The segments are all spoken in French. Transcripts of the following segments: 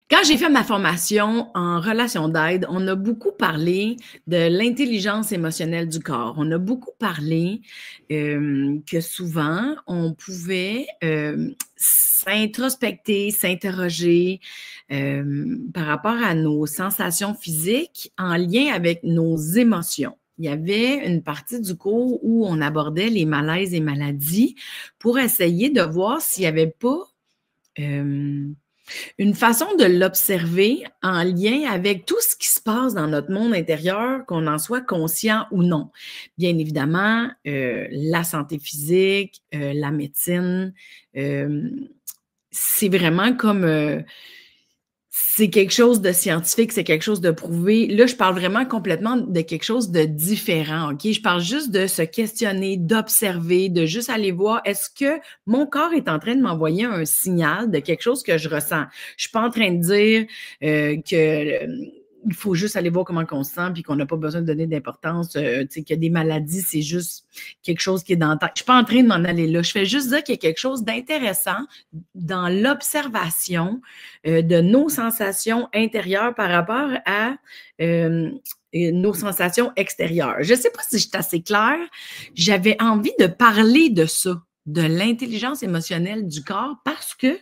Quand j'ai fait ma formation en relation d'aide, on a beaucoup parlé de l'intelligence émotionnelle du corps. On a beaucoup parlé que souvent, on pouvait s'introspecter, s'interroger par rapport à nos sensations physiques en lien avec nos émotions. Il y avait une partie du cours où on abordait les malaises et maladies pour essayer de voir s'il n'y avait pas une façon de l'observer en lien avec tout ce qui se passe dans notre monde intérieur, qu'on en soit conscient ou non. Bien évidemment, la santé physique, la médecine, c'est vraiment comme... c'est quelque chose de scientifique, c'est quelque chose de prouvé. Là, je parle vraiment complètement de quelque chose de différent, OK? Je parle juste de se questionner, d'observer, de juste aller voir, est-ce que mon corps est en train de m'envoyer un signal de quelque chose que je ressens? Je suis pas en train de dire il faut juste aller voir comment on se sent puis qu'on n'a pas besoin de donner d'importance, qu'il y a des maladies, c'est juste quelque chose qui est dans le temps. Je ne suis pas en train de m'en aller là. Je fais juste dire qu'il y a quelque chose d'intéressant dans l'observation de nos sensations intérieures par rapport à nos sensations extérieures. Je ne sais pas si je suis assez claire. J'avais envie de parler de ça, de l'intelligence émotionnelle du corps, parce que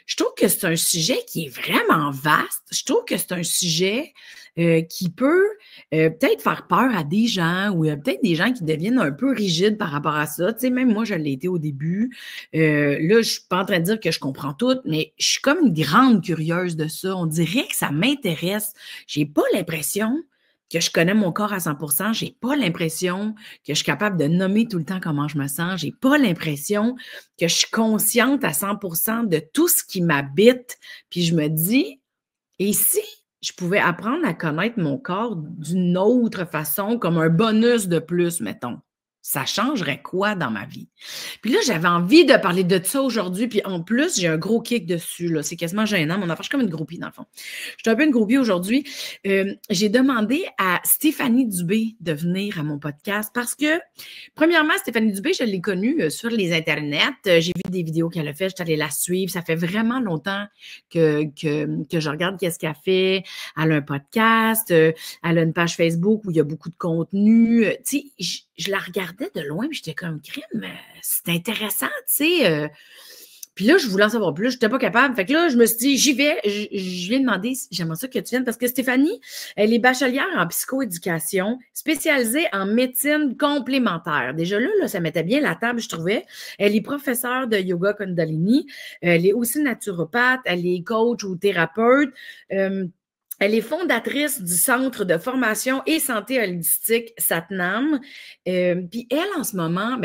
je trouve que c'est un sujet qui est vraiment vaste. Je trouve que c'est un sujet qui peut peut-être faire peur à des gens ou peut-être des gens qui deviennent un peu rigides par rapport à ça. Tu sais, même moi, je l'ai été au début. Là, je ne suis pas en train de dire que je comprends tout, mais je suis comme une grande curieuse de ça. On dirait que ça m'intéresse. J'ai pas l'impression que je connais mon corps à 100%, j'ai pas l'impression que je suis capable de nommer tout le temps comment je me sens, j'ai pas l'impression que je suis consciente à 100% de tout ce qui m'habite, puis je me dis, et si je pouvais apprendre à connaître mon corps d'une autre façon, comme un bonus de plus, mettons? Ça changerait quoi dans ma vie? Puis là, j'avais envie de parler de ça aujourd'hui, puis en plus, j'ai un gros kick dessus, là. C'est quasiment gênant, mon affaire. Je suis comme une groupie, dans le fond. Je suis un peu une groupie aujourd'hui. J'ai demandé à Stéphanie Dubé de venir à mon podcast parce que, premièrement, Stéphanie Dubé, je l'ai connue sur les internets. J'ai vu des vidéos qu'elle a faites, je suis allée la suivre. Ça fait vraiment longtemps que je regarde qu'est-ce qu'elle fait. Elle a un podcast, elle a une page Facebook où il y a beaucoup de contenu. Tu sais, je la regardais de loin, puis j'étais comme crime, c'est intéressant, tu sais. Puis là, je voulais en savoir plus, je n'étais pas capable. Fait que là, je me suis dit, j'y vais. Je viens demander, j'aimerais ça que tu viennes, parce que Stéphanie, elle est bachelière en psychoéducation, spécialisée en médecine complémentaire. Déjà là, ça mettait bien la table, je trouvais. Elle est professeure de yoga Kundalini. Elle est aussi naturopathe, elle est coach ou thérapeute. Elle est fondatrice du Centre de formation et santé holistique Satnam. Puis elle, en ce moment,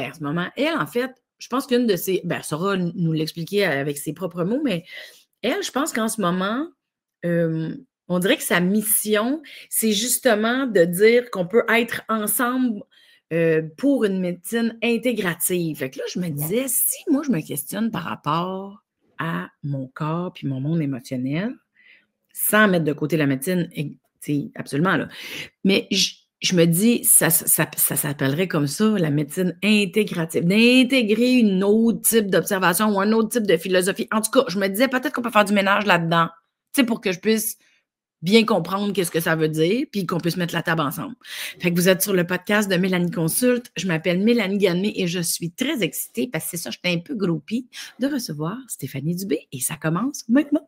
elle, en fait, je pense qu'une de ses... elle saura nous l'expliquer avec ses propres mots, mais elle, je pense qu'en ce moment, on dirait que sa mission, c'est justement de dire qu'on peut être ensemble pour une médecine intégrative. Fait que là, je me disais, si moi, je me questionne par rapport à mon corps puis mon monde émotionnel, sans mettre de côté la médecine, absolument, là. Mais je me dis, ça s'appellerait comme ça, la médecine intégrative, d'intégrer un autre type d'observation ou un autre type de philosophie. En tout cas, je me disais peut-être qu'on peut faire du ménage là-dedans, tu sais, pour que je puisse bien comprendre qu'est-ce que ça veut dire, puis qu'on puisse mettre la table ensemble. Fait que vous êtes sur le podcast de Mélanie Consulte. Je m'appelle Mélanie Ganmé et je suis très excitée, parce que c'est ça, j'étais un peu groupie, de recevoir Stéphanie Dubé, et ça commence maintenant.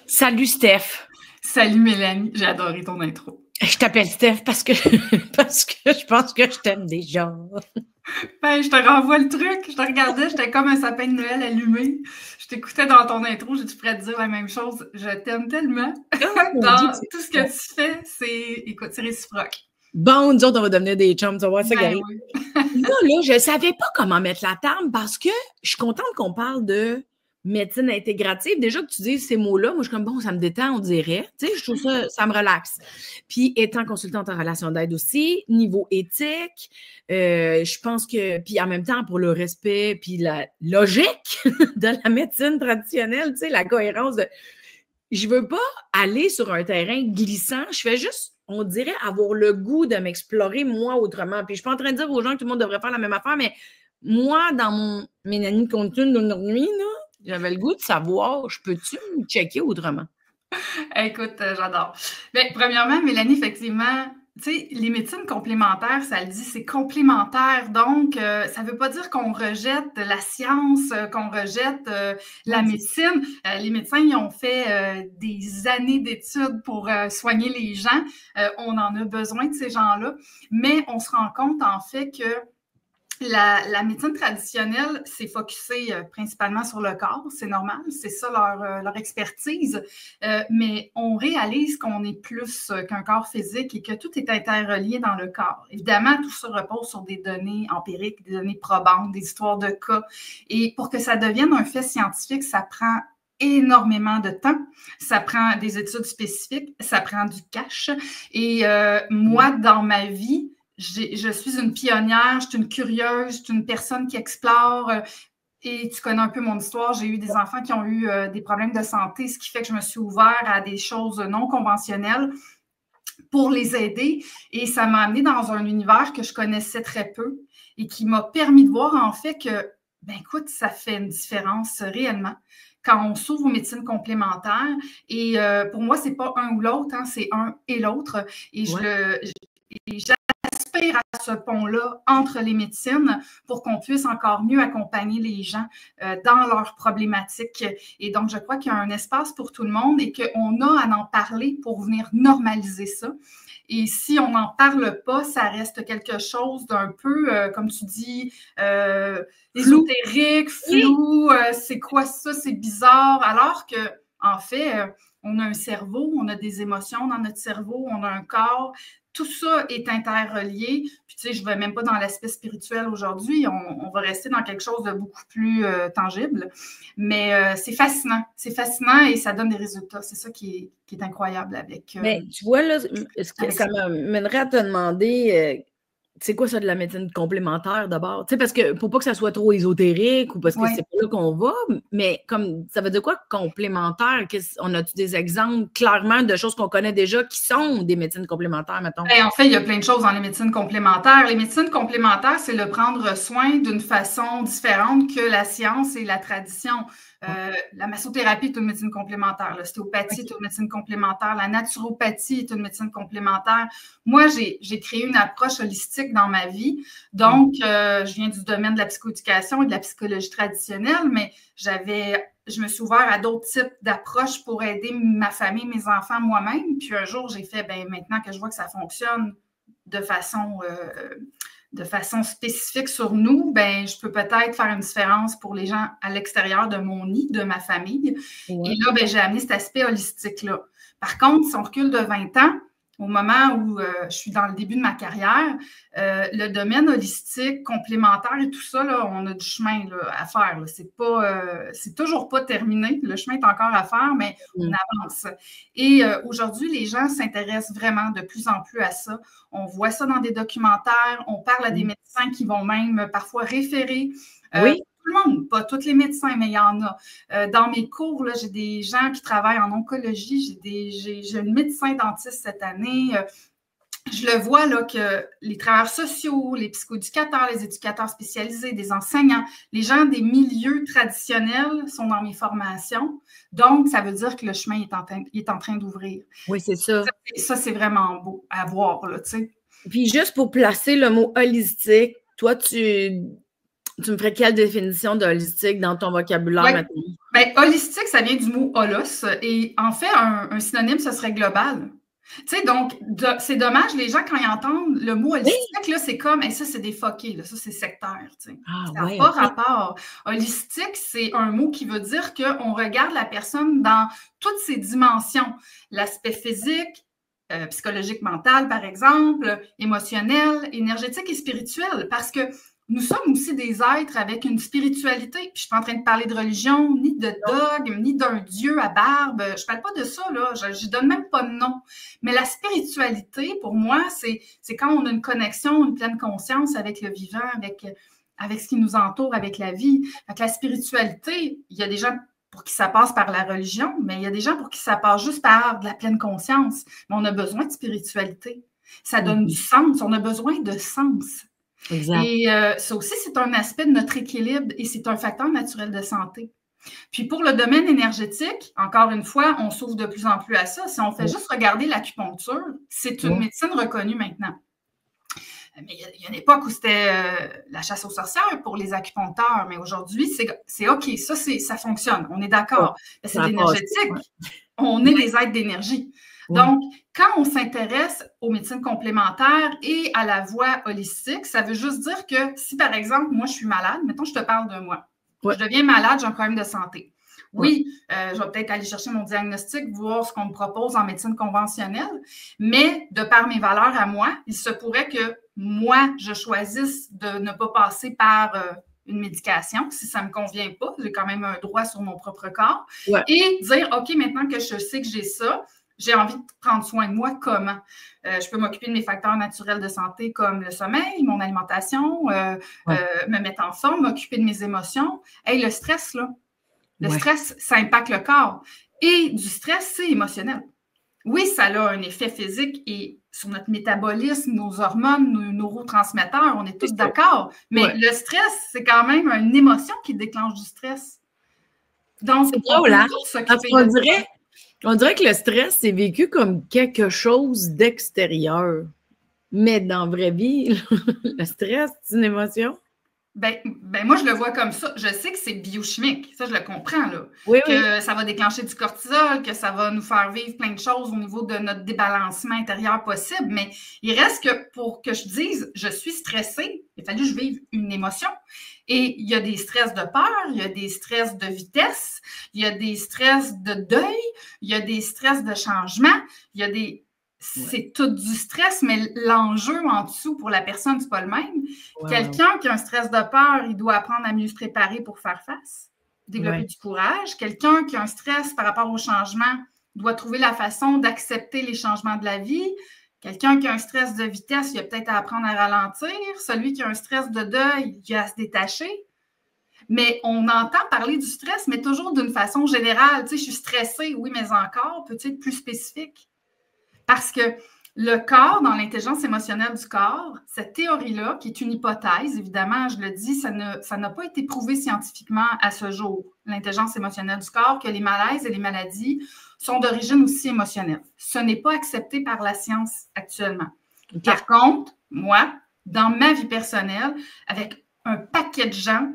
Salut Steph. Salut Mélanie, j'ai adoré ton intro. Je t'appelle Steph parce que je pense que je t'aime déjà. Ben, je te renvoie le truc. Je te regardais, j'étais comme un sapin de Noël allumé. Je t'écoutais dans ton intro, je pourrais te dire la même chose. Je t'aime tellement. Tout ce que tu fais, c'est réciproque. Bon, nous autres, on va devenir des chums, tu vas voir ça, Gary. Oui. Là, je ne savais pas comment mettre la table parce que je suis contente qu'on parle de médecine intégrative. Déjà que tu dises ces mots-là, moi, je suis comme, bon, ça me détend, on dirait. Tu sais, je trouve ça me relaxe. Puis, étant consultante en relation d'aide aussi, niveau éthique, je pense que, puis en même temps, pour le respect, puis la logique de la médecine traditionnelle, tu sais, la cohérence de... Je veux pas aller sur un terrain glissant, je fais juste, on dirait, avoir le goût de m'explorer moi autrement. Puis, je suis pas en train de dire aux gens que tout le monde devrait faire la même affaire, mais moi, dans mon Mélanie Contune d'aujourd'hui, j'avais le goût de savoir, je peux-tu me checker autrement? Écoute, j'adore. Bien, premièrement, Mélanie, effectivement, tu sais, les médecines complémentaires, ça le dit, c'est complémentaire. Donc, ça ne veut pas dire qu'on rejette la science, qu'on rejette la médecine. Les médecins, ils ont fait des années d'études pour soigner les gens. On en a besoin de ces gens-là. Mais on se rend compte, en fait, que la médecine traditionnelle s'est focusée principalement sur le corps, c'est normal, c'est ça leur expertise, mais on réalise qu'on est plus qu'un corps physique et que tout est interrelié dans le corps. Évidemment, tout ça repose sur des données empiriques, des données probantes, des histoires de cas. Et pour que ça devienne un fait scientifique, ça prend énormément de temps, ça prend des études spécifiques, ça prend du cash. Et moi, dans ma vie, je suis une pionnière, je suis une curieuse, je suis une personne qui explore. Et tu connais un peu mon histoire. J'ai eu des enfants qui ont eu des problèmes de santé, ce qui fait que je me suis ouverte à des choses non conventionnelles pour les aider. Et ça m'a amenée dans un univers que je connaissais très peu et qui m'a permis de voir en fait que, ben écoute, ça fait une différence réellement quand on s'ouvre aux médecines complémentaires. Et pour moi, c'est pas un ou l'autre, hein, c'est un et l'autre. Et j'aspire à ce pont-là entre les médecines pour qu'on puisse encore mieux accompagner les gens dans leurs problématiques. Et donc, je crois qu'il y a un espace pour tout le monde et qu'on a à en parler pour venir normaliser ça. Et si on n'en parle pas, ça reste quelque chose d'un peu, comme tu dis, ésotérique, flou, c'est quoi ça, c'est bizarre. Alors que, en fait, on a un cerveau, on a des émotions dans notre cerveau, on a un corps. Tout ça est interrelié. Puis, tu sais, je ne vais même pas dans l'aspect spirituel aujourd'hui. On va rester dans quelque chose de beaucoup plus tangible. Mais c'est fascinant. C'est fascinant et ça donne des résultats. C'est ça qui est incroyable avec. Mais tu vois, là, ça m'amènerait à te demander. C'est quoi ça de la médecine complémentaire d'abord? Tu sais, parce que pour pas que ça soit trop ésotérique ou parce que c'est pas là qu'on va, mais comme ça veut dire quoi complémentaire? On a-tu des exemples clairement de choses qu'on connaît déjà qui sont des médecines complémentaires, mettons? Bien, en fait, il y a plein de choses dans les médecines complémentaires. Les médecines complémentaires, c'est le prendre soin d'une façon différente que la science et la tradition. La massothérapie est une médecine complémentaire. L'ostéopathie est une médecine complémentaire. La naturopathie est une médecine complémentaire. Moi, j'ai créé une approche holistique dans ma vie. Donc, je viens du domaine de la psychoéducation et de la psychologie traditionnelle, mais je me suis ouverte à d'autres types d'approches pour aider ma famille, mes enfants, moi-même. Puis un jour, j'ai fait, bien, maintenant que je vois que ça fonctionne de façon spécifique sur nous, ben je peux peut-être faire une différence pour les gens à l'extérieur de mon nid, de ma famille. Et là, ben, j'ai amené cet aspect holistique-là. Par contre, si on recule de 20 ans, au moment où je suis dans le début de ma carrière, le domaine holistique, complémentaire et tout ça, là, on a du chemin là, à faire. C'est toujours pas terminé. Le chemin est encore à faire, mais on avance. Et aujourd'hui, les gens s'intéressent vraiment de plus en plus à ça. On voit ça dans des documentaires. On parle à des médecins qui vont même parfois référer. Tout le monde, pas tous les médecins, mais il y en a. Dans mes cours, là, j'ai des gens qui travaillent en oncologie, j'ai un médecin dentiste cette année. Je le vois là, que les travailleurs sociaux, les psychoéducateurs, les éducateurs spécialisés, des enseignants, les gens des milieux traditionnels sont dans mes formations. Donc, ça veut dire que le chemin est en train d'ouvrir. Oui, c'est ça. Ça, c'est vraiment beau à voir, là, tu sais. Puis juste pour placer le mot holistique, toi, tu me ferais quelle définition de holistique dans ton vocabulaire maintenant? Bien, holistique, ça vient du mot holos. Et en fait, un synonyme, ce serait global. Tu sais, donc, c'est dommage, les gens, quand ils entendent le mot holistique, là, c'est comme, ça, c'est défoqué, là, ça, c'est sectaire, tu sais. Ça n'a pas rapport. Holistique, c'est un mot qui veut dire qu'on regarde la personne dans toutes ses dimensions. L'aspect physique, psychologique, mental, par exemple, émotionnel, énergétique et spirituel, parce que nous sommes aussi des êtres avec une spiritualité. Puis je ne suis pas en train de parler de religion, ni de dogme, ni d'un dieu à barbe. Je ne parle pas de ça, là. Je ne donne même pas de nom. Mais la spiritualité, pour moi, c'est quand on a une connexion, une pleine conscience avec le vivant, avec ce qui nous entoure, avec la vie. Donc, la spiritualité, il y a des gens pour qui ça passe par la religion, mais il y a des gens pour qui ça passe juste par de la pleine conscience. Mais on a besoin de spiritualité. Ça donne du sens. On a besoin de sens. Exact. Et ça aussi, c'est un aspect de notre équilibre et c'est un facteur naturel de santé. Puis pour le domaine énergétique, encore une fois, on s'ouvre de plus en plus à ça. Si on fait juste regarder l'acupuncture, c'est une médecine reconnue maintenant. Mais il y a une époque où c'était la chasse aux sorcières pour les acupuncteurs, mais aujourd'hui, c'est OK, ça fonctionne, on est d'accord. C'est de l'énergétique, on est des êtres d'énergie. Donc, quand on s'intéresse aux médecines complémentaires et à la voie holistique, ça veut juste dire que si, par exemple, moi, je suis malade, mettons, je te parle de moi. Je deviens malade, j'ai un problème de santé. Oui, je vais peut-être aller chercher mon diagnostic, voir ce qu'on me propose en médecine conventionnelle, mais de par mes valeurs à moi, il se pourrait que moi, je choisisse de ne pas passer par une médication si ça ne me convient pas. J'ai quand même un droit sur mon propre corps. Et dire, OK, maintenant que je sais que j'ai ça, j'ai envie de prendre soin de moi, comment? Je peux m'occuper de mes facteurs naturels de santé comme le sommeil, mon alimentation, me mettre en forme, m'occuper de mes émotions. Hey, le stress, là, le stress, ça impacte le corps. Et du stress, c'est émotionnel. Oui, ça a un effet physique et sur notre métabolisme, nos hormones, nos neurotransmetteurs, on est tous d'accord. Mais le stress, c'est quand même une émotion qui déclenche du stress. Donc, c'est drôle, hein? On dirait que le stress, c'est vécu comme quelque chose d'extérieur. Mais dans la vraie vie, le stress, c'est une émotion. Ben, moi, je le vois comme ça. Je sais que c'est biochimique. Ça, je le comprends, là. Ça va déclencher du cortisol, que ça va nous faire vivre plein de choses au niveau de notre débalancement intérieur possible. Mais il reste que pour que je dise, je suis stressée, il a fallu que je vive une émotion. Et il y a des stress de peur, il y a des stress de vitesse, il y a des stress de deuil, il y a des stress de changement, il y a des... C'est tout du stress, mais l'enjeu en dessous pour la personne, c'est pas le même. Quelqu'un qui a un stress de peur, il doit apprendre à mieux se préparer pour faire face, développer du courage. Quelqu'un qui a un stress par rapport au changement doit trouver la façon d'accepter les changements de la vie. Quelqu'un qui a un stress de vitesse, il a peut-être à apprendre à ralentir. Celui qui a un stress de deuil, il a à se détacher. Mais on entend parler du stress, mais toujours d'une façon générale. Tu sais, je suis stressée, oui, mais encore, peut-être être plus spécifique. Parce que le corps, dans l'intelligence émotionnelle du corps, cette théorie-là, qui est une hypothèse, évidemment, je le dis, ça n'a pas été prouvé scientifiquement à ce jour, l'intelligence émotionnelle du corps, que les malaises et les maladies sont d'origine aussi émotionnelle. Ce n'est pas accepté par la science actuellement. Par contre, moi, dans ma vie personnelle, avec un paquet de gens,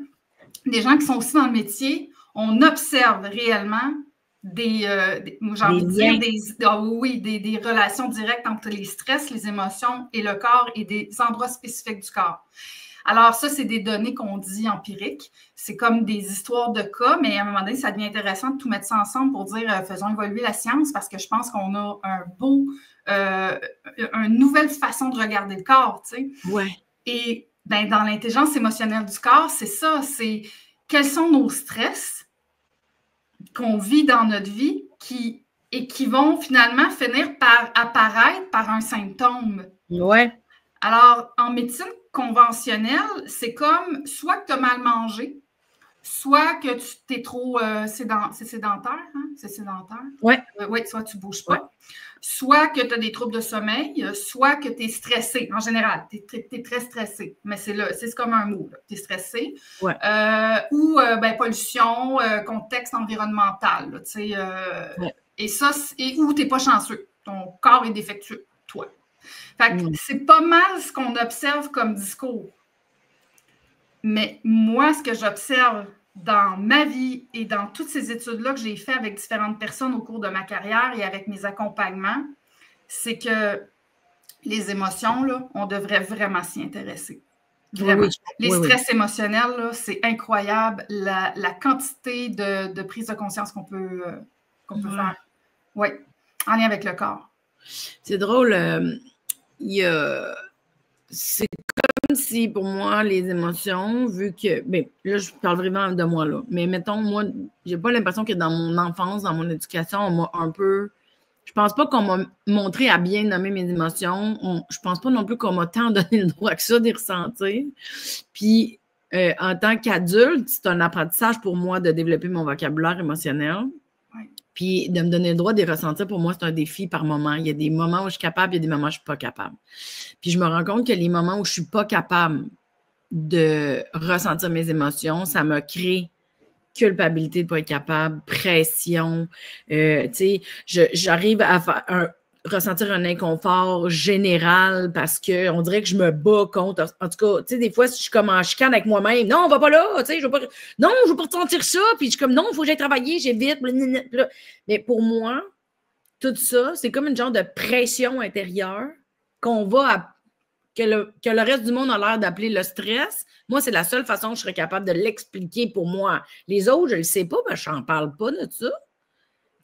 des gens qui sont aussi dans le métier, on observe réellement des relations directes entre les stress, les émotions et le corps et des endroits spécifiques du corps. Alors ça, c'est des données qu'on dit empiriques. C'est comme des histoires de cas, mais à un moment donné, ça devient intéressant de tout mettre ça ensemble pour dire faisons évoluer la science parce que je pense qu'on a une nouvelle façon de regarder le corps, tu sais. Et dans l'intelligence émotionnelle du corps, c'est ça, c'est quels sont nos stress qu'on vit dans notre vie et qui vont finalement finir par apparaître par un symptôme. Alors, en médecine conventionnelle, c'est comme soit que tu as mal mangé, soit que tu es trop sédentaire, hein? C'est sédentaire? Soit tu ne bouges pas. Soit que tu as des troubles de sommeil, soit que tu es stressé. En général, tu es très stressé. Mais c'est comme un mot, tu es stressé. Ou pollution, contexte environnemental. Là, et ça, ou tu n'es pas chanceux. Ton corps est défectueux, toi. Fait que c'est pas mal ce qu'on observe comme discours. Mais moi, ce que j'observe dans ma vie et dans toutes ces études-là que j'ai faites avec différentes personnes au cours de ma carrière et avec mes accompagnements, c'est que les émotions, là, on devrait vraiment s'y intéresser. Vraiment. Les stress émotionnels, là, c'est incroyable la quantité de prise de conscience qu'on peut faire. Oui, en lien avec le corps. C'est drôle. C'est comme si, pour moi, les émotions, vu que... là, je parle vraiment de moi, là. Mais mettons, moi, j'ai pas l'impression que dans mon enfance, dans mon éducation, on m'a un peu... Je pense pas qu'on m'a montré à bien nommer mes émotions. Je pense pas non plus qu'on m'a tant donné le droit que ça d'y ressentir. Puis, en tant qu'adulte, c'est un apprentissage pour moi de développer mon vocabulaire émotionnel. Puis de me donner le droit de les ressentir, pour moi, c'est un défi par moment. Il y a des moments où je suis capable, il y a des moments où je ne suis pas capable. Puis je me rends compte que les moments où je ne suis pas capable de ressentir mes émotions, ça me crée culpabilité de ne pas être capable, pression. Tu sais, j'arrive à ressentir un inconfort général parce qu'on dirait que je me bats contre. En tout cas, tu sais, des fois, si je suis comme en chicane avec moi-même, non, on va pas là, tu sais, je veux pas ressentir ça, puis je suis comme, non, il faut que j'aille travailler, j'évite. Mais pour moi, tout ça, c'est comme une genre de pression intérieure qu'on va que le reste du monde a l'air d'appeler le stress. Moi, c'est la seule façon que je serais capable de l'expliquer pour moi. Les autres, je ne le sais pas, je n'en parle pas de ça.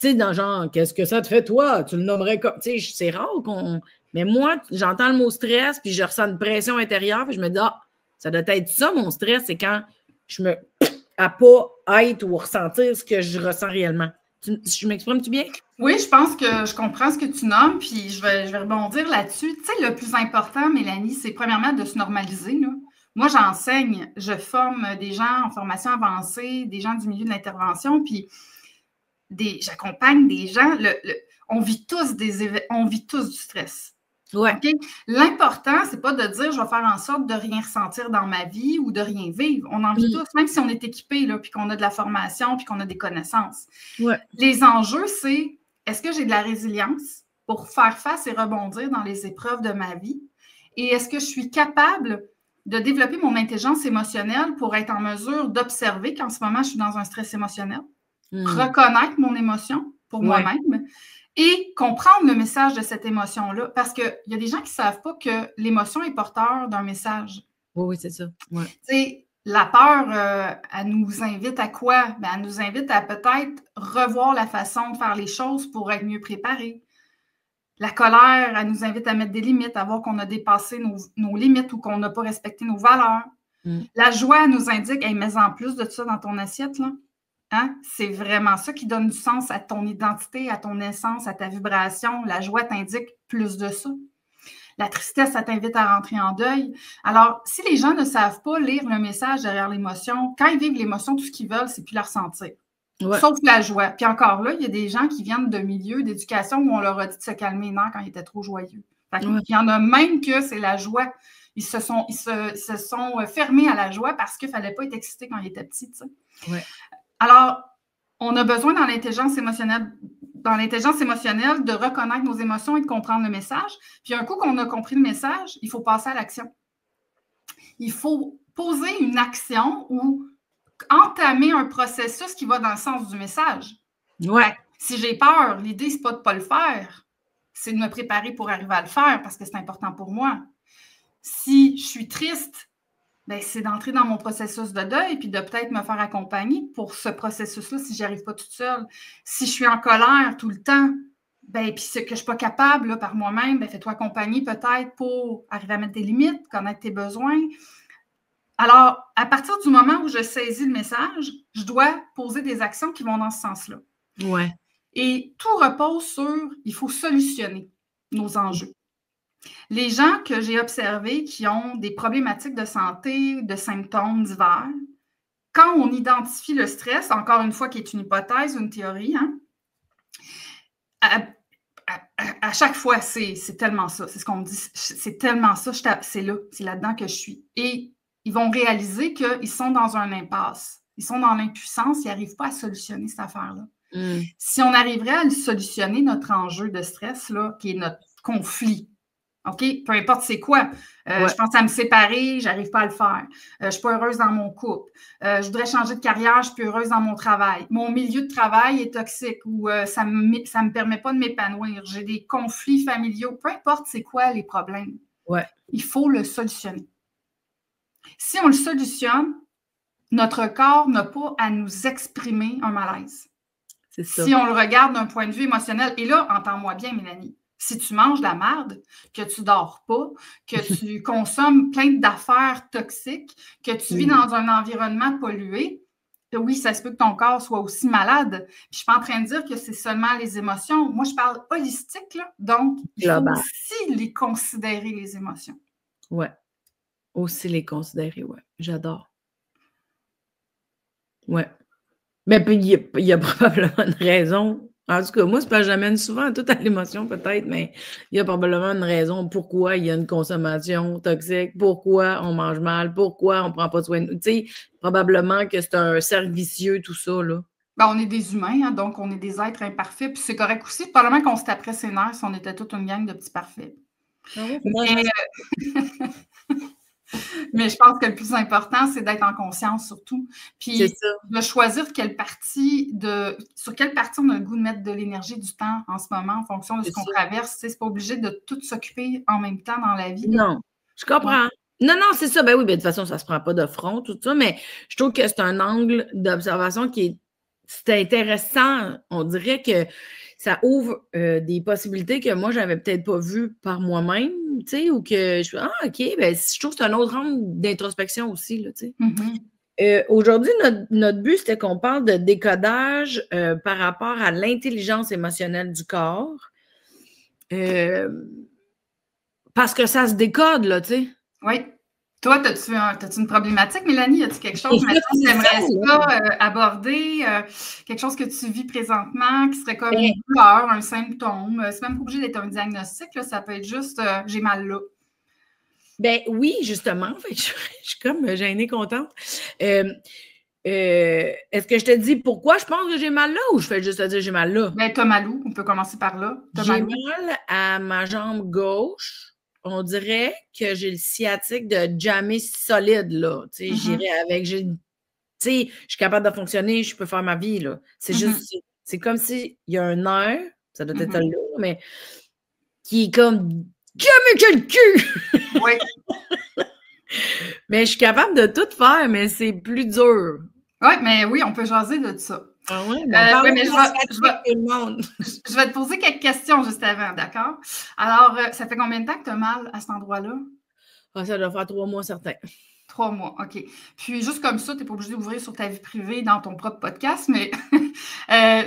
Tu sais, dans genre, qu'est-ce que ça te fait toi? Tu le nommerais comme. Tu sais, c'est rare qu'on. Mais moi, j'entends le mot stress, puis je ressens une pression intérieure, puis je me dis, ah, ça doit être ça, mon stress, c'est quand je me. à pas être ou ressentir ce que je ressens réellement. Je m'exprime-tu bien? Oui, je pense que je comprends ce que tu nommes, puis je vais rebondir là-dessus. Tu sais, le plus important, Mélanie, c'est premièrement de se normaliser, là. Moi, j'enseigne, je forme des gens en formation avancée, des gens du milieu de l'intervention, puis j'accompagne des gens. On vit tous du stress. Ouais. Okay? L'important, c'est pas de dire je vais faire en sorte de rien ressentir dans ma vie ou de rien vivre. On en vit tous, même si on est équipé, là, puis qu'on a de la formation, puis qu'on a des connaissances. Ouais. Les enjeux, c'est est-ce que j'ai de la résilience pour faire face et rebondir dans les épreuves de ma vie? Et est-ce que je suis capable de développer mon intelligence émotionnelle pour être en mesure d'observer qu'en ce moment, je suis dans un stress émotionnel, reconnaître mon émotion pour moi-même et comprendre le message de cette émotion-là. Parce qu'il y a des gens qui ne savent pas que l'émotion est porteur d'un message. Oui, c'est ça. Ouais. Tu sais, la peur, elle nous invite à quoi? Ben, elle nous invite à peut-être revoir la façon de faire les choses pour être mieux préparés. La colère, elle nous invite à mettre des limites, à voir qu'on a dépassé nos limites ou qu'on n'a pas respecté nos valeurs. La joie nous indique, hey, mets en plus de ça dans ton assiette, là. Hein? C'est vraiment ça qui donne du sens à ton identité, à ton essence, à ta vibration. La joie t'indique plus de ça. La tristesse, ça t'invite à rentrer en deuil. Alors, si les gens ne savent pas lire le message derrière l'émotion, quand ils vivent l'émotion, tout ce qu'ils veulent, c'est plus la ressentir. Ouais. Sauf la joie. Puis encore là, il y a des gens qui viennent de milieux d'éducation où on leur a dit de se calmer les nerfs quand ils étaient trop joyeux. Il y en a même que c'est la joie. Ils se sont fermés à la joie parce qu'il ne fallait pas être excité quand ils étaient petits. Tu sais. Ouais. Alors, on a besoin dans l'intelligence émotionnelle de reconnaître nos émotions et de comprendre le message. Puis un coup qu'on a compris le message, il faut passer à l'action. Il faut poser une action ou entamer un processus qui va dans le sens du message. Ouais. Si j'ai peur, l'idée, c'est pas de ne pas le faire. C'est de me préparer pour arriver à le faire parce que c'est important pour moi. Si je suis triste, ben, c'est d'entrer dans mon processus de deuil puis de peut-être me faire accompagner pour ce processus-là si je n'y arrive pas toute seule. Si je suis en colère tout le temps, ben, puis c'est que je ne suis pas capable là, par moi-même, ben, fais-toi accompagner peut-être pour arriver à mettre des limites, connaître tes besoins. Alors, à partir du moment où je saisis le message, je dois poser des actions qui vont dans ce sens-là. Ouais. Et tout repose sur, il faut solutionner nos enjeux. Les gens que j'ai observés qui ont des problématiques de santé, de symptômes divers, quand on identifie le stress, encore une fois qui est une hypothèse, une théorie, hein, à chaque fois, c'est tellement ça, c'est ce qu'on dit, c'est tellement ça, c'est là-dedans que je suis. Et ils vont réaliser qu'ils sont dans un impasse, ils sont dans l'impuissance, ils n'arrivent pas à solutionner cette affaire-là. Si on arriverait à solutionner notre enjeu de stress, là, qui est notre conflit, OK? Peu importe c'est quoi. Je pense à me séparer, je n'arrive pas à le faire. Je ne suis pas heureuse dans mon couple. Je voudrais changer de carrière, je ne suis plus heureuse dans mon travail. Mon milieu de travail est toxique ou ça ne me permet pas de m'épanouir. J'ai des conflits familiaux. Peu importe c'est quoi les problèmes. Ouais. Il faut le solutionner. Si on le solutionne, notre corps n'a pas à nous exprimer un malaise. C'est ça. Si on le regarde d'un point de vue émotionnel, et là, entends-moi bien, Mélanie, si tu manges de la merde, que tu dors pas, que tu consommes plein d'affaires toxiques, que tu vis dans un environnement pollué, oui, ça se peut que ton corps soit aussi malade. Puis, je ne suis pas en train de dire que c'est seulement les émotions. Moi, je parle holistique, là. Donc, il faut aussi les considérer, les émotions. Oui. Aussi les considérer, oui. J'adore. Oui. Mais puis, il y a probablement une raison En tout cas, moi, c'est parce que j'amène souvent tout à l'émotion, peut-être, mais il y a probablement une raison pourquoi il y a une consommation toxique, pourquoi on mange mal, pourquoi on ne prend pas soin de nous. Tu sais, probablement que c'est un cercle vicieux, tout ça, là. Ben, on est des humains, hein, donc on est des êtres imparfaits. Puis c'est correct aussi. Probablement qu'on se taperait ses nerfs si on était toute une gang de petits parfaits. Ah ouais, Mais je pense que le plus important, c'est d'être en conscience surtout. c'est Puis ça. de choisir sur quelle partie on a le goût de mettre de l'énergie, du temps en ce moment, en fonction de ce C'est qu'on ça. traverse. C'est pas obligé de tout s'occuper en même temps dans la vie. Non, je comprends. Non, non, c'est ça. Ben oui, ben, de toute façon, ça se prend pas de front, tout ça, mais je trouve que c'est un angle d'observation c'est intéressant. On dirait que ça ouvre des possibilités que moi, j'avais peut-être pas vues par moi-même, tu sais, ou que je fais, ah, OK, ben, je trouve que c'est un autre angle d'introspection aussi, là, tu sais. Aujourd'hui, notre but, c'était qu'on parle de décodage par rapport à l'intelligence émotionnelle du corps. Parce que ça se décode, là, tu sais. Oui. Toi, as-tu une problématique, Mélanie? As-tu quelque chose maintenant que tu aimerais aborder? Quelque chose que tu vis présentement qui serait comme une douleur, un symptôme? C'est même pas obligé d'être un diagnostic, là, ça peut être juste j'ai mal là. Ben oui, justement. Fait que je suis comme gênée, contente. Est-ce que je te dis pourquoi je pense que j'ai mal là ou je fais juste te dire j'ai mal là? Ben, t'as mal où? On peut commencer par là. J'ai mal à ma jambe gauche. On dirait que j'ai le sciatique de jammer solide, là. Tu sais, j'irais avec. Tu sais, je suis capable de fonctionner, je peux faire ma vie, là. C'est juste, c'est comme s'il y a un nerf, ça doit être là, mais qui est comme jammer que le cul! Oui. Mais je suis capable de tout faire, mais c'est plus dur. Oui, mais oui, on peut jaser de ça. Ah ouais? Oui, mais je vais te poser quelques questions juste avant, d'accord? Alors, ça fait combien de temps que tu as mal à cet endroit-là? Ah, ça doit faire 3 mois, certains. 3 mois, OK. Puis, juste comme ça, tu n'es pas obligé d'ouvrir sur ta vie privée dans ton propre podcast, mais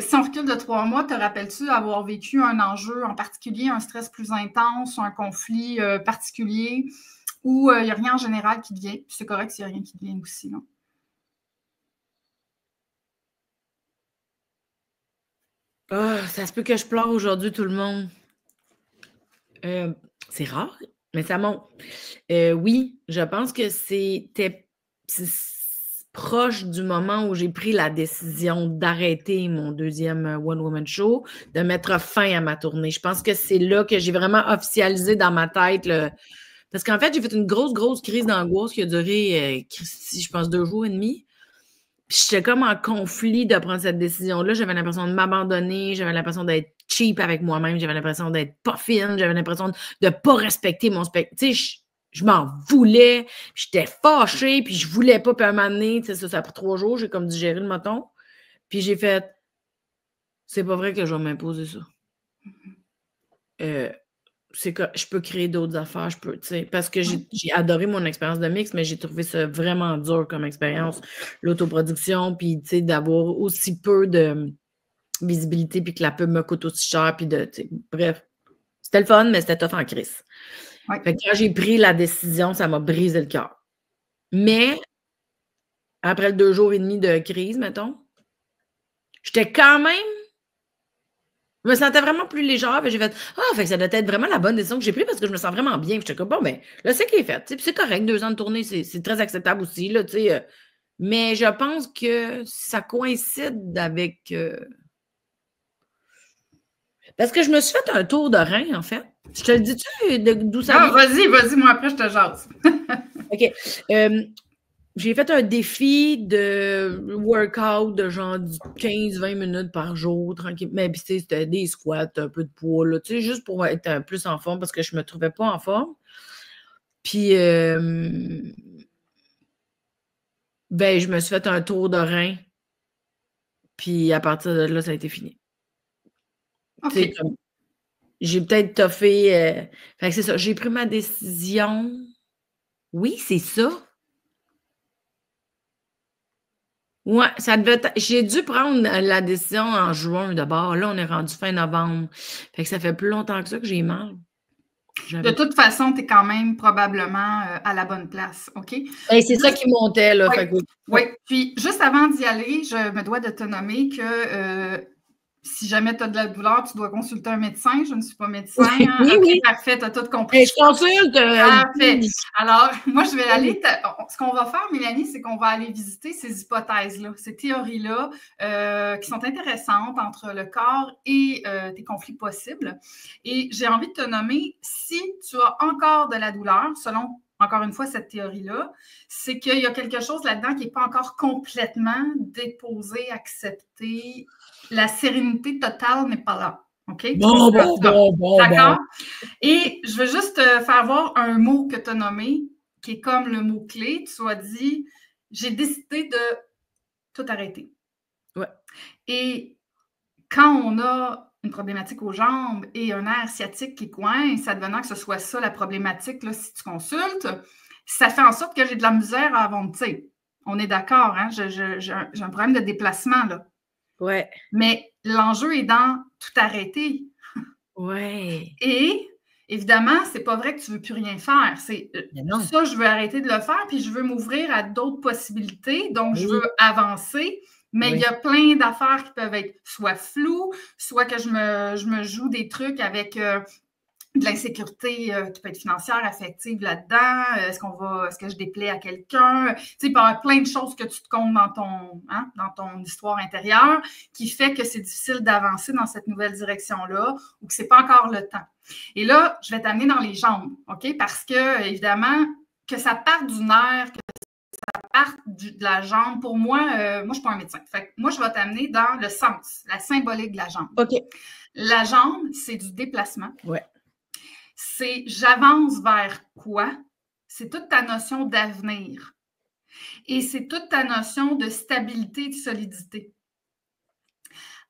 si on recule de 3 mois, te rappelles-tu avoir vécu un enjeu en particulier, un stress plus intense, un conflit particulier, ou il n'y a rien en général qui te vient? Puis c'est correct s'il n'y a rien qui te vient aussi, non? Ah, ça se peut que je pleure aujourd'hui, tout le monde. C'est rare, mais ça monte. Oui, je pense que c'était proche du moment où j'ai pris la décision d'arrêter mon deuxième One Woman Show, de mettre fin à ma tournée. Je pense que c'est là que j'ai vraiment officialisé dans ma tête parce qu'en fait, j'ai fait une grosse crise d'angoisse qui a duré, je pense, 2 jours et demi. Puis j'étais comme en conflit de prendre cette décision-là. J'avais l'impression de m'abandonner, j'avais l'impression d'être cheap avec moi-même, j'avais l'impression d'être pas fine, j'avais l'impression de ne pas respecter mon spectacle. Tu sais, je m'en voulais, j'étais fâchée, puis je voulais pas, puis à un moment donné, tu sais, ça a pris 3 jours, j'ai comme digéré le moton, puis j'ai fait, c'est pas vrai que je vais m'imposer ça. C'est que je peux créer d'autres affaires, tu sais, parce que j'ai adoré mon expérience de mix, mais j'ai trouvé ça vraiment dur comme expérience, l'autoproduction, puis tu sais, d'avoir aussi peu de visibilité, puis que la pub me coûte aussi cher, puis bref. C'était le fun, mais c'était tough en crise. Ouais. Fait que quand j'ai pris la décision, ça m'a brisé le cœur. Mais, après le 2 jours et demi de crise, mettons, j'étais quand même. Je me sentais vraiment plus légère. J'ai fait fait que ça doit être vraiment la bonne décision que j'ai prise parce que je me sens vraiment bien. J'étais comme, bon, ben, là, c'est qui est fait. Puis c'est correct, 2 ans de tournée, c'est très acceptable aussi. Là, mais je pense que ça coïncide avec. Parce que je me suis fait un tour de rein, en fait. Je te le dis-tu d'où ça vient? Vas-y, moi après, je te jase. OK. J'ai fait un défi de workout de genre 15-20 minutes par jour, tranquille. Mais puis, c'était des squats, un peu de poids, là, tu sais, juste pour être plus en forme parce que je me trouvais pas en forme. Puis, ben, je me suis fait un tour de rein. Puis, à partir de là, ça a été fini. OK. J'ai peut-être toffé. Fait que c'est ça. J'ai pris ma décision. Oui, c'est ça. Ouais, ça devait être. J'ai dû prendre la décision en juin d'abord. Là, on est rendu fin novembre. Fait que ça fait plus longtemps que ça que j'ai mal. De toute façon, tu es quand même probablement à la bonne place, OK? Ben, c'est ça qui montait, là. Oui. Fait que... Oui. Puis, juste avant d'y aller, je me dois de te nommer que Si jamais tu as de la douleur, tu dois consulter un médecin. Je ne suis pas médecin. Oui, Hein? oui, OK, oui. parfait, tu as tout compris. Je consulte. Parfait. Alors, moi, je vais aller. Ce qu'on va faire, Mélanie, c'est qu'on va aller visiter ces hypothèses-là, ces théories-là qui sont intéressantes entre le corps et tes conflits possibles. Et j'ai envie de te nommer, si tu as encore de la douleur, selon, encore une fois, cette théorie-là, c'est qu'il y a quelque chose là-dedans qui n'est pas encore complètement déposé, accepté. La sérénité totale n'est pas là. OK? Bon. D'accord? Et je veux juste te faire voir un mot que tu as nommé, qui est comme le mot-clé. Tu as dit, j'ai décidé de tout arrêter. Ouais. Et quand on a une problématique aux jambes et un nerf sciatique qui coince, advenant que ce soit ça la problématique, là, si tu consultes, ça fait en sorte que j'ai de la misère à avancer. On est d'accord, hein? J'ai un problème de déplacement, là. Ouais. Mais l'enjeu est dans tout arrêter. Ouais. Et évidemment, c'est pas vrai que tu veux plus rien faire. C'est ça, je veux arrêter de le faire, puis je veux m'ouvrir à d'autres possibilités. Donc, je veux avancer. Mais il y a plein d'affaires qui peuvent être soit floues, soit que je me joue des trucs avec de l'insécurité qui peut être financière, affective là-dedans. Est-ce que je déplais à quelqu'un? Tu sais, il peut y avoir plein de choses que tu te comptes dans ton histoire intérieure qui fait que c'est difficile d'avancer dans cette nouvelle direction-là ou que c'est pas encore le temps. Et là, je vais t'amener dans les jambes, OK? Parce que, évidemment, que ça parte du nerf, que ça parte de la jambe, pour moi, moi, je suis pas un médecin. Fait que moi, je vais t'amener dans le sens, la symbolique de la jambe. OK. La jambe, c'est du déplacement. Ouais. C'est j'avance vers quoi? C'est toute ta notion d'avenir. Et c'est toute ta notion de stabilité et de solidité.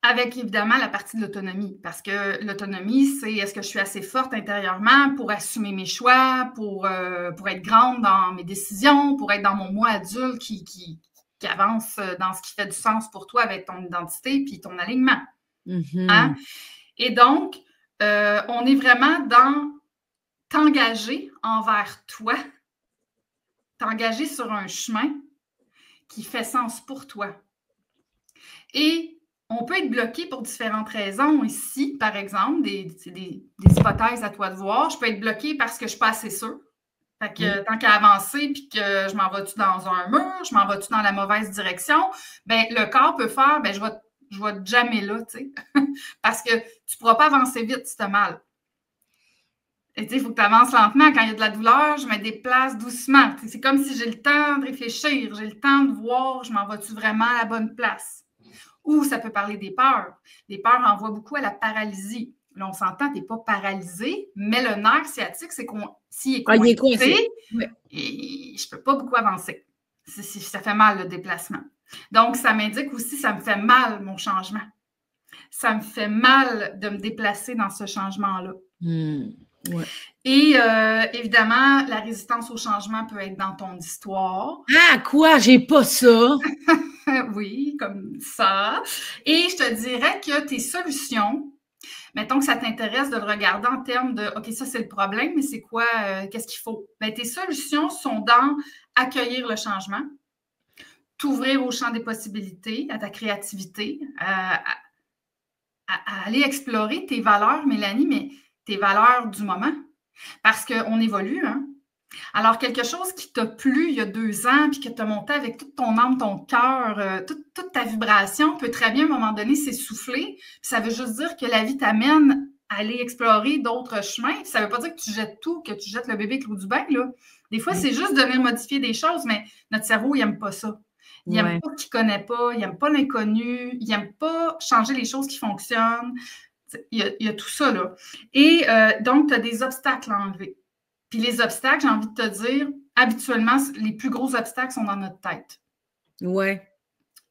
Avec évidemment la partie de l'autonomie. Parce que l'autonomie, c'est est-ce que je suis assez forte intérieurement pour assumer mes choix, pour être grande dans mes décisions, pour être dans mon moi adulte qui avance dans ce qui fait du sens pour toi avec ton identité puis ton alignement. Mm-hmm. Hein? Et donc, on est vraiment dans t'engager envers toi, t'engager sur un chemin qui fait sens pour toi. Et on peut être bloqué pour différentes raisons ici, par exemple, des hypothèses à toi de voir. Je peux être bloqué parce que je ne suis pas assez sûre. Fait que tant qu'à avancer puis que je m'en vais-tu dans un mur, je m'en vais-tu dans la mauvaise direction, ben le corps peut faire, ben je vais te jammer là, tu sais. Parce que tu ne pourras pas avancer vite si tu as mal. Et il faut que tu avances lentement. Quand il y a de la douleur, je me déplace doucement. C'est comme si j'ai le temps de réfléchir, j'ai le temps de voir, je m'en vais-tu vraiment à la bonne place. Ou ça peut parler des peurs. Les peurs envoient beaucoup à la paralysie. Là, on s'entend, tu n'es pas paralysé, mais le nerf sciatique, c'est s'il est coincé, je ne peux pas beaucoup avancer. Ça fait mal, le déplacement. Donc, ça m'indique aussi, ça me fait mal, mon changement. Ça me fait mal de me déplacer dans ce changement-là. Ouais. Et évidemment, la résistance au changement peut être dans ton histoire. Ah, quoi? J'ai pas ça! Oui, comme ça. Et je te dirais que tes solutions, mettons que ça t'intéresse de le regarder en termes de « OK, ça, c'est le problème, mais c'est quoi? Qu'est-ce qu'il faut? » Bien, tes solutions sont dans accueillir le changement, t'ouvrir au champ des possibilités, à ta créativité, à aller explorer tes valeurs, Mélanie, mais tes valeurs du moment. Parce qu'on évolue, hein? Alors, quelque chose qui t'a plu il y a 2 ans, puis que tu as monté avec toute ton âme, ton cœur, toute ta vibration, peut très bien, à un moment donné, s'essouffler. Ça veut juste dire que la vie t'amène à aller explorer d'autres chemins. Ça ne veut pas dire que tu jettes tout, que tu jettes le bébé avec l'eau du bain, là. Des fois, c'est juste de venir modifier des choses, mais notre cerveau, il n'aime pas ça. Il n'aime pas ce qu'il ne connaît pas, il n'aime pas l'inconnu, il n'aime pas changer les choses qui fonctionnent. Il y a tout ça, là. Et donc, tu as des obstacles à enlever. Puis les obstacles, j'ai envie de te dire, habituellement, les plus gros obstacles sont dans notre tête. Oui.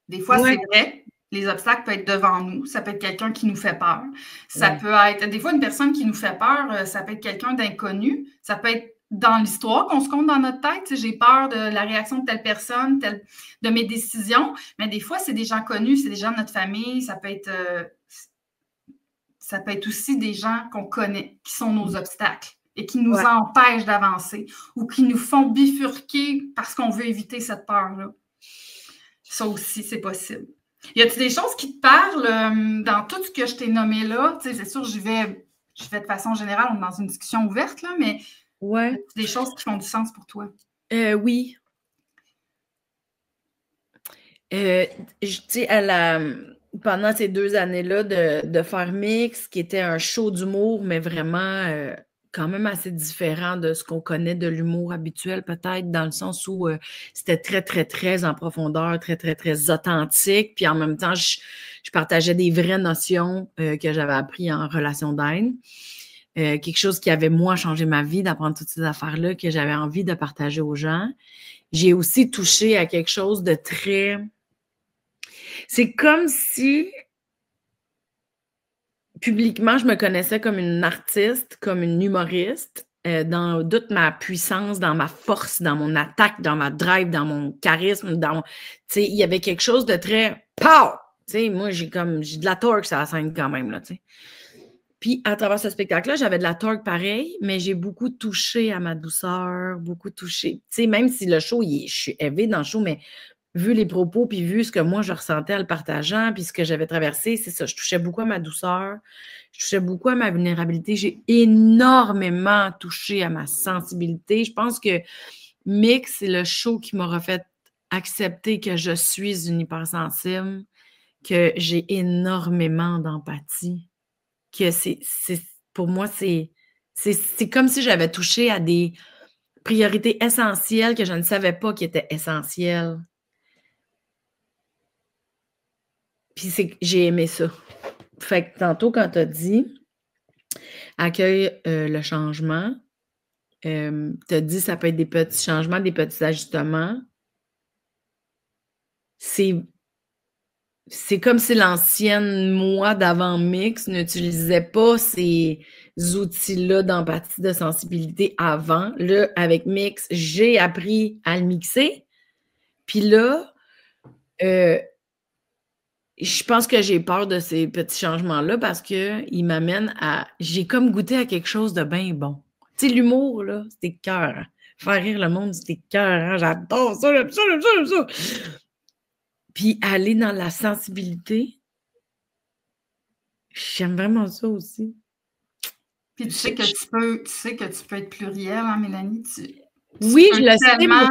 Des fois, c'est vrai. Les obstacles peuvent être devant nous. Ça peut être quelqu'un qui nous fait peur. Ça peut être, des fois, une personne qui nous fait peur, ça peut être quelqu'un d'inconnu. Ça peut être dans l'histoire qu'on se compte dans notre tête. Tu sais, j'ai peur de la réaction de telle personne, de mes décisions. Mais des fois, c'est des gens connus, c'est des gens de notre famille. Ça peut être aussi des gens qu'on connaît, qui sont nos obstacles et qui nous empêchent d'avancer ou qui nous font bifurquer parce qu'on veut éviter cette peur-là. Ça aussi, c'est possible. Y a-t-il des choses qui te parlent dans tout ce que je t'ai nommé là? Tu sais, c'est sûr, j'y vais de façon générale, on est dans une discussion ouverte, là, mais ouais. y a-t-il des choses qui font du sens pour toi? Oui. Tu sais, pendant ces 2 années-là de faire Mix, qui était un show d'humour, mais vraiment quand même assez différent de ce qu'on connaît de l'humour habituel, peut-être, dans le sens où c'était très, très, très en profondeur, très, très, très authentique. Puis en même temps, je partageais des vraies notions que j'avais apprises en relation d'aide. Quelque chose qui avait, moi, changé ma vie, d'apprendre toutes ces affaires-là que j'avais envie de partager aux gens. J'ai aussi touché à quelque chose de très... C'est comme si, publiquement, je me connaissais comme une artiste, comme une humoriste, dans toute ma puissance, dans ma force, dans mon attaque, dans ma drive, dans mon charisme, tu sais, il y avait quelque chose de très « pow ». Tu sais, moi, j'ai de la torque sur la scène quand même, là, tu sais. Puis, à travers ce spectacle-là, j'avais de la torque pareil, mais j'ai beaucoup touché à ma douceur, beaucoup touché. Tu sais, même si le show, je suis élevée dans le show, mais vu les propos, puis vu ce que moi, je ressentais en le partageant, puis ce que j'avais traversé, c'est ça. Je touchais beaucoup à ma douceur, je touchais beaucoup à ma vulnérabilité. J'ai énormément touché à ma sensibilité. Je pense que Mix, c'est le show qui m'aura fait accepter que je suis une hypersensible, que j'ai énormément d'empathie, que pour moi, c'est comme si j'avais touché à des priorités essentielles que je ne savais pas qui étaient essentielles. Puis j'ai aimé ça. Fait que tantôt, quand tu as dit accueille le changement, tu as dit ça peut être des petits changements, des petits ajustements. C'est comme si l'ancienne moi d'avant Mix n'utilisait pas ces outils-là d'empathie, de sensibilité avant. Là, avec Mix, j'ai appris à le mixer. Puis là, je pense que j'ai peur de ces petits changements-là parce qu'ils m'amènent à... J'ai comme goûté à quelque chose de bien bon. Tu sais, l'humour, là, c'était écœurant. Faire rire le monde, c'était écœurant. J'adore ça, j'aime ça, j'aime ça, j'aime ça. Puis aller dans la sensibilité, j'aime vraiment ça aussi. Puis tu sais que tu peux être plurielle, hein, Mélanie? Oui, je le sais. Tellement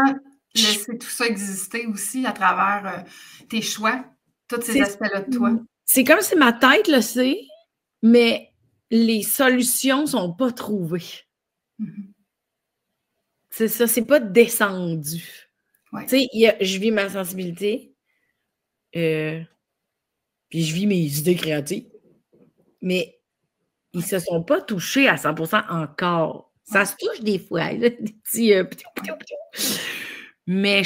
laisser tout ça exister aussi à travers tes choix, tous ces aspects-là de toi. C'est comme si ma tête le sait, mais les solutions ne sont pas trouvées. C'est ça, c'est pas descendu. Ouais. Tu sais, je vis ma sensibilité, puis je vis mes idées créatives, mais ils se sont pas touchés à 100% encore. Ça se touche des fois, là, des petits... Mais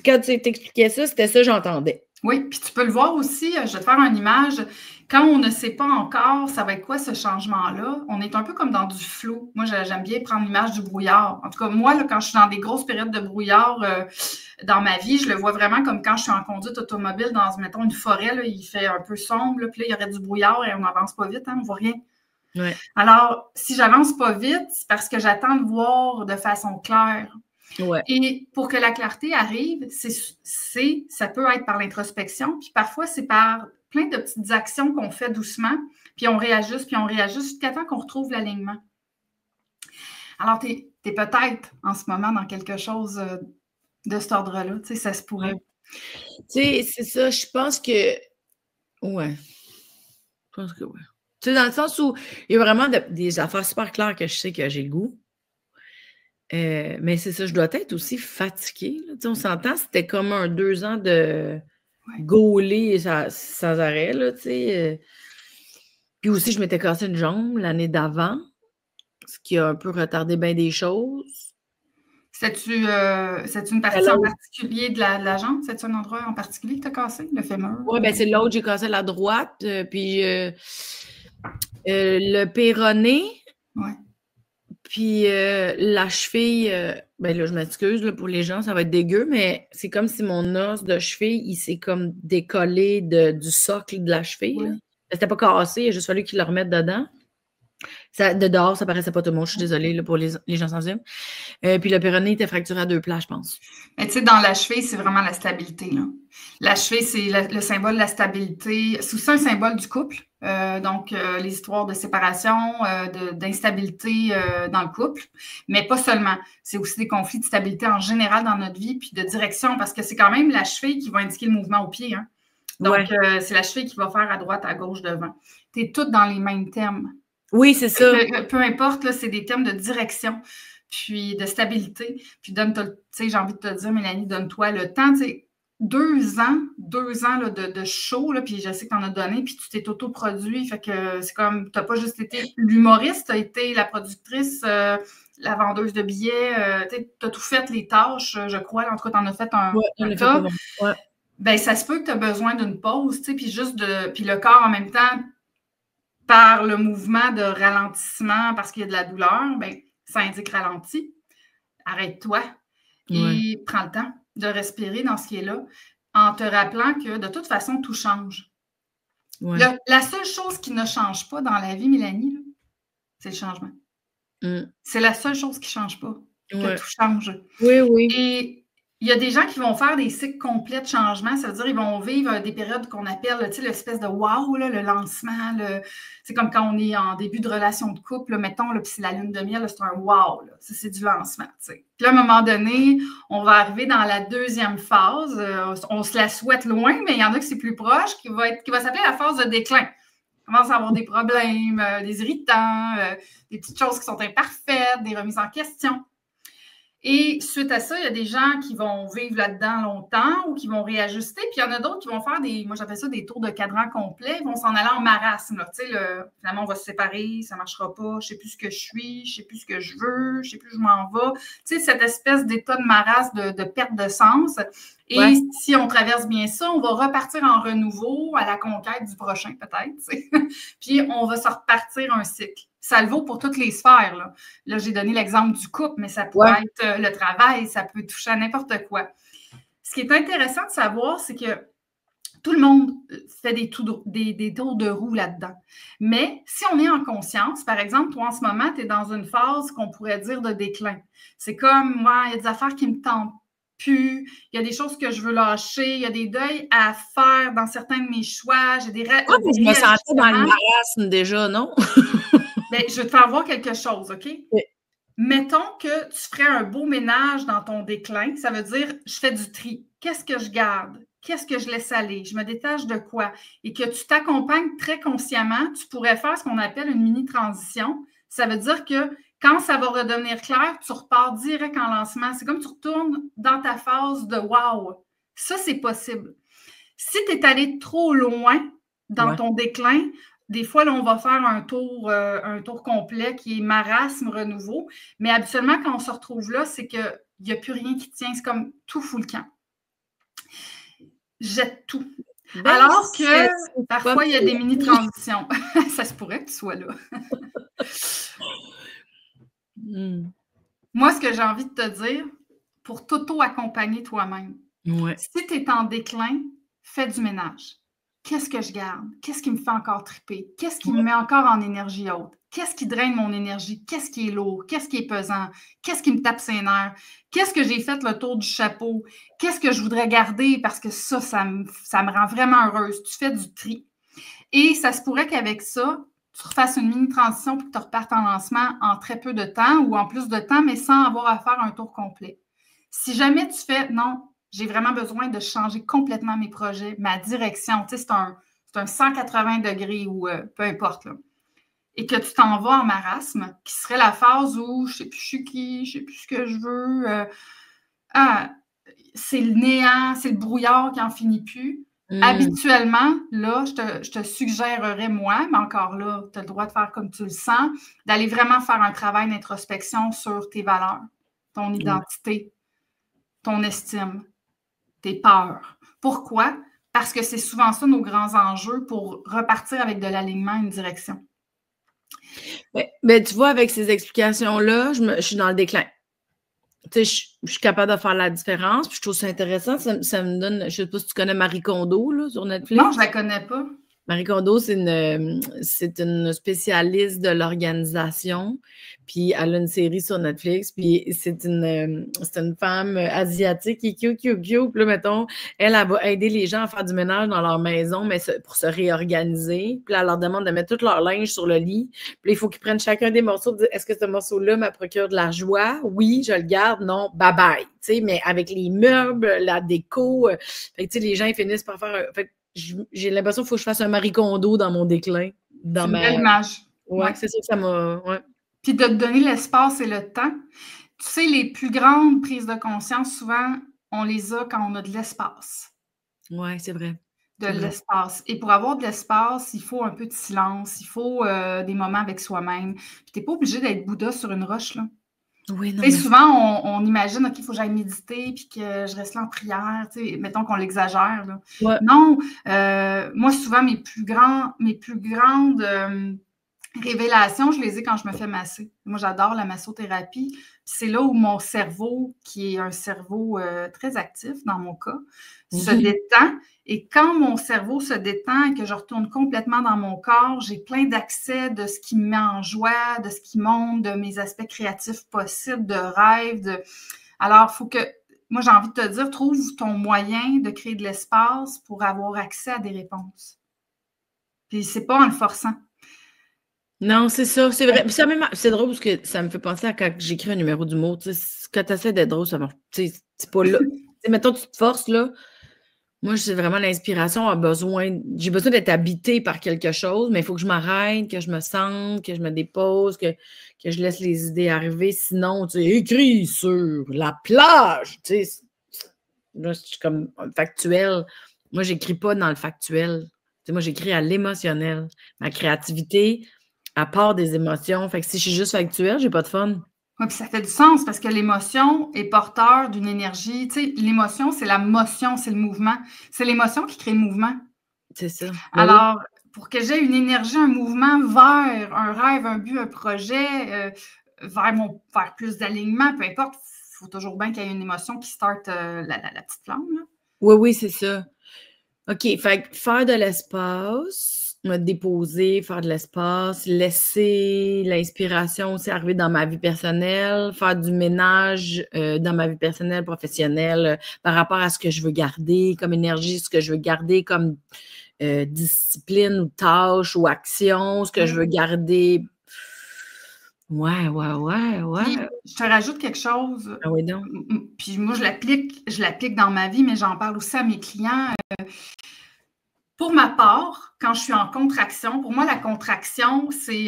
quand tu t'expliquais ça, c'était ça que j'entendais. Oui, puis tu peux le voir aussi, je vais te faire une image. Quand on ne sait pas encore ça va être quoi ce changement-là, on est un peu comme dans du flou. Moi, j'aime bien prendre l'image du brouillard. En tout cas, moi, là, quand je suis dans des grosses périodes de brouillard dans ma vie, je le vois vraiment comme quand je suis en conduite automobile dans, mettons, une forêt, là, il fait un peu sombre, là, puis là, il y aurait du brouillard et on n'avance pas vite, hein, on voit rien. Ouais. Alors, si j'avance pas vite, c'est parce que j'attends de voir de façon claire. Ouais. Et pour que la clarté arrive, ça peut être par l'introspection, puis parfois c'est par plein de petites actions qu'on fait doucement, puis on réajuste jusqu'à temps qu'on retrouve l'alignement. Alors, tu es peut-être en ce moment dans quelque chose de cet ordre-là, tu sais, ça se pourrait. Tu sais, c'est ça, je pense que... Ouais. Je pense que oui. Tu sais, dans le sens où il y a vraiment des affaires super claires que je sais que j'ai le goût. Mais c'est ça, je dois être aussi fatiguée. Là. On s'entend, c'était comme 2 ans de gauler sans arrêt. Là, puis aussi, je m'étais cassé une jambe l'année d'avant, ce qui a un peu retardé bien des choses. C'est-tu une partie en particulier de la jambe? C'est-tu un endroit en particulier que tu as cassé, le fémur? Oui, bien c'est l'autre, j'ai cassé la droite, puis le péroné. Ouais. Puis la cheville, ben là, je m'excuse pour les gens, ça va être dégueu, mais c'est comme si mon os de cheville, il s'est comme décollé du socle de la cheville. Ouais. C'était pas cassé, il a juste fallu qu'il le remette dedans. De dehors, ça paraissait pas tout le monde. Je suis désolée là, pour les gens sensibles. Puis le péroné était fracturé à 2 places, je pense. Mais tu sais, dans la cheville, c'est vraiment la stabilité, là. La cheville, c'est le symbole de la stabilité. C'est aussi un symbole du couple. Donc, les histoires de séparation, d'instabilité dans le couple. Mais pas seulement. C'est aussi des conflits de stabilité en général dans notre vie, puis de direction, parce que c'est quand même la cheville qui va indiquer le mouvement au pied. Hein? Donc, c'est la cheville qui va faire à droite, à gauche, devant. Tu es toutes dans les mêmes thèmes. Oui, c'est ça. Peu importe, là, c'est des thèmes de direction, puis de stabilité. Puis j'ai envie de te dire, Mélanie, donne-toi le temps. 2 ans là, de show, là, puis je sais que tu en as donné, puis tu t'es autoproduit. Fait que c'est comme, tu n'as pas juste été l'humoriste, tu as été la productrice, la vendeuse de billets. Tu as tout fait, les tâches, je crois. En tout cas, tu en as fait un tas. Ben, ça se peut que tu as besoin d'une pause, puis puis le corps en même temps, par le mouvement de ralentissement, parce qu'il y a de la douleur, ben, ça indique ralenti. Arrête-toi et prends le temps de respirer dans ce qui est là, en te rappelant que de toute façon, tout change. Ouais. La seule chose qui ne change pas dans la vie, Mélanie, c'est le changement. C'est la seule chose qui ne change pas, que tout change. Oui. Et il y a des gens qui vont faire des cycles complets de changement, ça veut dire qu'ils vont vivre des périodes qu'on appelle l'espèce de wow, là, le lancement. C'est comme quand on est en début de relation de couple, là, mettons, puis c'est la lune de miel, c'est un wow, là, ça c'est du lancement. T'sais. Puis là, à un moment donné, on va arriver dans la deuxième phase. On se la souhaite loin, mais il y en a qui c'est plus proche, qui va s'appeler la phase de déclin. On commence à avoir des problèmes, des irritants, des petites choses qui sont imparfaites, des remises en question. Et suite à ça, il y a des gens qui vont vivre là-dedans longtemps ou qui vont réajuster. Puis il y en a d'autres qui vont faire moi j'appelle ça des tours de cadran complets. Ils vont s'en aller en marasme. Finalement, on va se séparer, ça ne marchera pas, je ne sais plus ce que je suis, je ne sais plus ce que je veux, je ne sais plus où je m'en vais. Tu sais, cette espèce d'état de marasme, de perte de sens. Et si on traverse bien ça, on va repartir en renouveau à la conquête du prochain, peut-être. Puis on va se repartir un cycle. Ça le vaut pour toutes les sphères. Là j'ai donné l'exemple du couple, mais ça pourrait être le travail, ça peut toucher à n'importe quoi. Ce qui est intéressant de savoir, c'est que tout le monde fait des tours de roue là-dedans. Mais si on est en conscience, par exemple, toi, en ce moment, tu es dans une phase qu'on pourrait dire de déclin. C'est comme, moi, il y a des affaires qui me tentent plus, il y a des choses que je veux lâcher, il y a des deuils à faire dans certains de mes choix, j'ai des je me sentais dans le marasme déjà, non? Bien, je vais te faire voir quelque chose, OK? Oui. Mettons que tu ferais un beau ménage dans ton déclin, ça veut dire, je fais du tri. Qu'est-ce que je garde? Qu'est-ce que je laisse aller? Je me détache de quoi? Et que tu t'accompagnes très consciemment, tu pourrais faire ce qu'on appelle une mini-transition. Ça veut dire que quand ça va redevenir clair, tu repars direct en lancement. C'est comme tu retournes dans ta phase de « wow ». Ça, c'est possible. Si tu es allé trop loin dans ton déclin, des fois, là, on va faire un tour complet qui est marasme, renouveau. Mais habituellement, quand on se retrouve là, c'est qu'il n'y a plus rien qui tient. C'est comme tout fout le camp. Jette tout. Alors que parfois, il y a des mini-transitions. Ça se pourrait que tu sois là. Moi, ce que j'ai envie de te dire, pour t'auto-accompagner toi-même, si tu es en déclin, fais du ménage. Qu'est-ce que je garde? Qu'est-ce qui me fait encore triper? Qu'est-ce qui me met encore en énergie haute? Qu'est-ce qui draine mon énergie? Qu'est-ce qui est lourd? Qu'est-ce qui est pesant? Qu'est-ce qui me tape ses nerfs? Qu'est-ce que j'ai fait le tour du chapeau? Qu'est-ce que je voudrais garder? Parce que ça me rend vraiment heureuse. Tu fais du tri. Et ça se pourrait qu'avec ça, tu refasses une mini-transition pour que tu repartes en lancement en très peu de temps ou en plus de temps, mais sans avoir à faire un tour complet. Si jamais tu fais « non, j'ai vraiment besoin de changer complètement mes projets, ma direction. » Tu sais, c'est un 180 degrés ou peu importe. Là. Et que tu t'en vas en marasme, qui serait la phase où je ne sais plus je suis qui, je ne sais plus ce que je veux. C'est le néant, c'est le brouillard qui n'en finit plus. Habituellement, là, je te suggérerais, moi, mais encore là, tu as le droit de faire comme tu le sens, d'aller vraiment faire un travail d'introspection sur tes valeurs, ton identité, ton estime, tes peurs. Pourquoi? Parce que c'est souvent ça nos grands enjeux pour repartir avec de l'alignement, une direction. Mais tu vois, avec ces explications-là, je suis dans le déclin. Tu sais, je suis capable de faire la différence, puis je trouve ça intéressant. Ça me donne, je ne sais pas si tu connais Marie Kondo là, sur Netflix. Non, je ne la connais pas. Marie Kondo, c'est une spécialiste de l'organisation. Puis elle a une série sur Netflix. Puis c'est une femme asiatique qui est cute. Puis là, mettons, elle va aider les gens à faire du ménage dans leur maison, mais pour se réorganiser. Puis là, elle leur demande de mettre tout leur linge sur le lit. Puis là, il faut qu'ils prennent chacun des morceaux. Est-ce que ce morceau-là me procure de la joie? Oui, je le garde. Non, bye bye. Tu sais, mais avec les meubles, la déco. Fait que, tu sais, les gens, ils finissent par faire. Fait que j'ai l'impression qu'il faut que je fasse un Marie Kondo dans mon déclin. C'est une belle image. Ouais, c'est ça que ça m'a. Ouais. Puis de te donner l'espace et le temps. Tu sais, les plus grandes prises de conscience, souvent, on les a quand on a de l'espace. Oui, c'est vrai. De l'espace. Et pour avoir de l'espace, il faut un peu de silence, il faut des moments avec soi-même. Puis t'es pas obligé d'être Bouddha sur une roche, là. Oui, non. Mais souvent, on imagine, OK, il faut que j'aille méditer, puis que je reste là en prière, tu sais, mettons qu'on l'exagère, là. Ouais. Non, moi, souvent, mes plus grandes révélations, je les ai quand je me fais masser. Moi, j'adore la massothérapie. C'est là où mon cerveau, qui est un cerveau très actif dans mon cas, se détend. Et quand mon cerveau se détend et que je retourne complètement dans mon corps, j'ai plein d'accès de ce qui me met en joie, de ce qui monte, de mes aspects créatifs possibles, de rêves. Alors, il faut que... Moi, j'ai envie de te dire, trouve ton moyen de créer de l'espace pour avoir accès à des réponses. Puis c'est pas en le forçant. Non, c'est ça, c'est vrai. C'est drôle parce que ça me fait penser à quand j'écris un numéro d'humour. Quand tu essaies d'être drôle, ça marche. C'est pas là. Mettons, tu te forces, là. Moi, c'est vraiment l'inspiration j'ai besoin d'être habitée par quelque chose, mais il faut que je m'arrête, que je me sente, que je me dépose, que je laisse les idées arriver. Sinon, tu sais, écris sur la plage. Tu sais, là, je suis comme factuel. Moi, j'écris pas dans le factuel. Tu sais, moi, j'écris à l'émotionnel. Ma créativité, à part des émotions. Fait que si je suis juste factuelle, j'ai pas de fun. Oui, puis ça fait du sens parce que l'émotion est porteur d'une énergie. Tu sais, l'émotion, c'est la motion, c'est le mouvement. C'est l'émotion qui crée le mouvement. C'est ça. Alors, pour que j'ai une énergie, un mouvement vers un rêve, un but, un projet, vers plus d'alignement, peu importe, il faut toujours bien qu'il y ait une émotion qui starte la petite flamme. Là. Oui, c'est ça. OK, fait que faire de l'espace, me déposer, faire de l'espace, laisser l'inspiration aussi arriver dans ma vie personnelle, faire du ménage dans ma vie personnelle, professionnelle, par rapport à ce que je veux garder comme énergie, ce que je veux garder comme discipline ou tâche ou action, ce que je veux garder. Ouais. Puis, je te rajoute quelque chose. Ah oui, donc. Puis moi, je l'applique dans ma vie, mais j'en parle aussi à mes clients. Pour ma part, quand je suis en contraction, pour moi, la contraction, c'est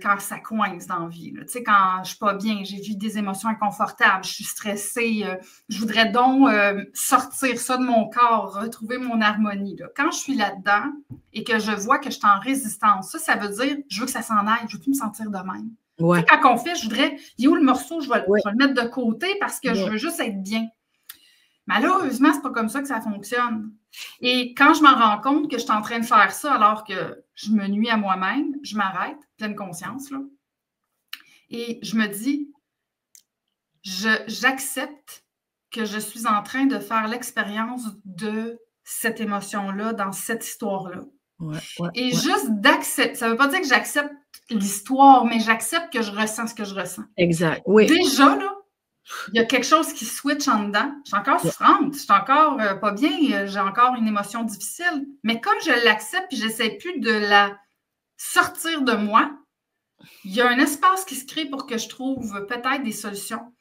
quand ça coince dans la vie. Tu sais, quand je suis pas bien, j'ai vu des émotions inconfortables, je suis stressée, je voudrais donc sortir ça de mon corps, retrouver mon harmonie. Là. Quand je suis là-dedans et que je vois que je suis en résistance, ça veut dire je veux que ça s'en aille, je veux plus me sentir de même. Ouais. Tu sais, quand on fait, je voudrais, il est où le morceau, je vais le mettre de côté parce que je veux juste être bien. Malheureusement, c'est pas comme ça que ça fonctionne. Et quand je m'en rends compte que je suis en train de faire ça alors que je me nuis à moi-même, je m'arrête, pleine conscience, là. Et je me dis, j'accepte que je suis en train de faire l'expérience de cette émotion-là dans cette histoire-là. Et juste d'accepter, ça ne veut pas dire que j'accepte l'histoire, mais j'accepte que je ressens ce que je ressens. Exact, oui. Déjà, là, il y a quelque chose qui switch en dedans. Je suis encore souffrante, je suis encore pas bien, j'ai encore une émotion difficile. Mais comme je l'accepte et je n'essaie plus de la sortir de moi, il y a un espace qui se crée pour que je trouve peut-être des solutions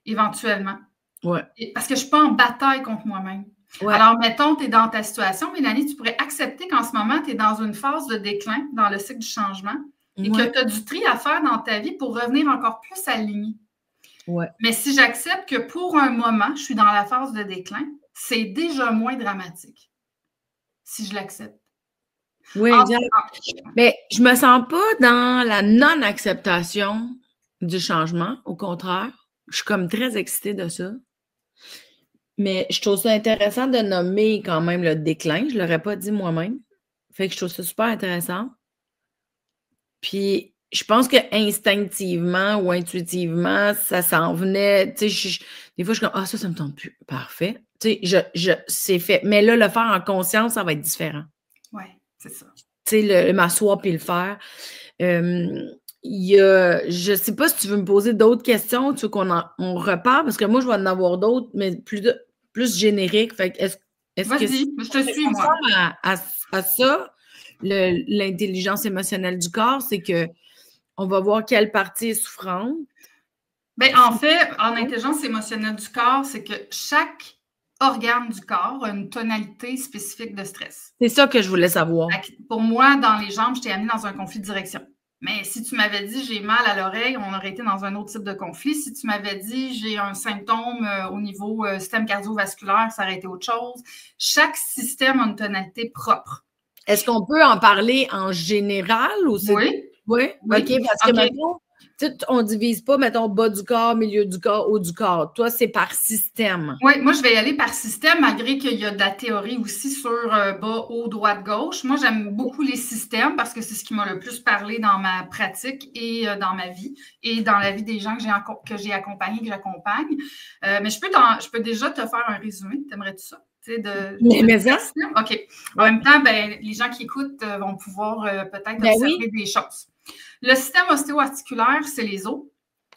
éventuellement. Ouais. Parce que je ne suis pas en bataille contre moi-même. Ouais. Alors, mettons, tu es dans ta situation, Mélanie, tu pourrais accepter qu'en ce moment, tu es dans une phase de déclin dans le cycle du changement et que tu as du tri à faire dans ta vie pour revenir encore plus aligné. Ouais. Mais si j'accepte que pour un moment, je suis dans la phase de déclin, c'est déjà moins dramatique. Si je l'accepte. Oui, exact. Mais je me sens pas dans la non-acceptation du changement. Au contraire, je suis comme très excitée de ça. Mais je trouve ça intéressant de nommer quand même le déclin. Je ne l'aurais pas dit moi-même. Fait que je trouve ça super intéressant. Puis, je pense que instinctivement ou intuitivement, ça s'en venait. Tu sais, des fois, je suis comme, ah, ça me tente plus. Parfait. Tu sais, c'est fait. Mais là, le faire en conscience, ça va être différent. Oui, c'est ça. tu sais, m'asseoir puis le faire. Je ne sais pas si tu veux me poser d'autres questions, tu veux on repart, parce que moi, je vais en avoir d'autres, mais plus génériques. Fait que est-ce que Vas-y, je te suis, moi. À ça, l'intelligence émotionnelle du corps, c'est qu'on va voir quelle partie est souffrante. Bien, en fait, en intelligence émotionnelle du corps, c'est que chaque organe du corps a une tonalité spécifique de stress. C'est ça que je voulais savoir. Pour moi, dans les jambes, je t'ai amené dans un conflit de direction. Mais si tu m'avais dit j'ai mal à l'oreille, on aurait été dans un autre type de conflit. Si tu m'avais dit j'ai un symptôme au niveau système cardiovasculaire, ça aurait été autre chose. Chaque système a une tonalité propre. Est-ce qu'on peut en parler en général ou c'est... Oui. Oui? OK, parce que maintenant, on ne divise pas, mettons, bas du corps, milieu du corps, haut du corps. Toi, c'est par système. Oui, moi, je vais y aller par système, malgré qu'il y a de la théorie aussi sur bas, haut, droite, gauche. Moi, j'aime beaucoup les systèmes parce que c'est ce qui m'a le plus parlé dans ma pratique et dans ma vie et dans la vie des gens que j'ai accompagnés, que j'accompagne. Mais je peux déjà te faire un résumé. T'aimerais-tu ça? Mais ça? OK. En même temps, ben, les gens qui écoutent vont pouvoir peut-être observer des choses. Le système ostéo-articulaire, c'est les os.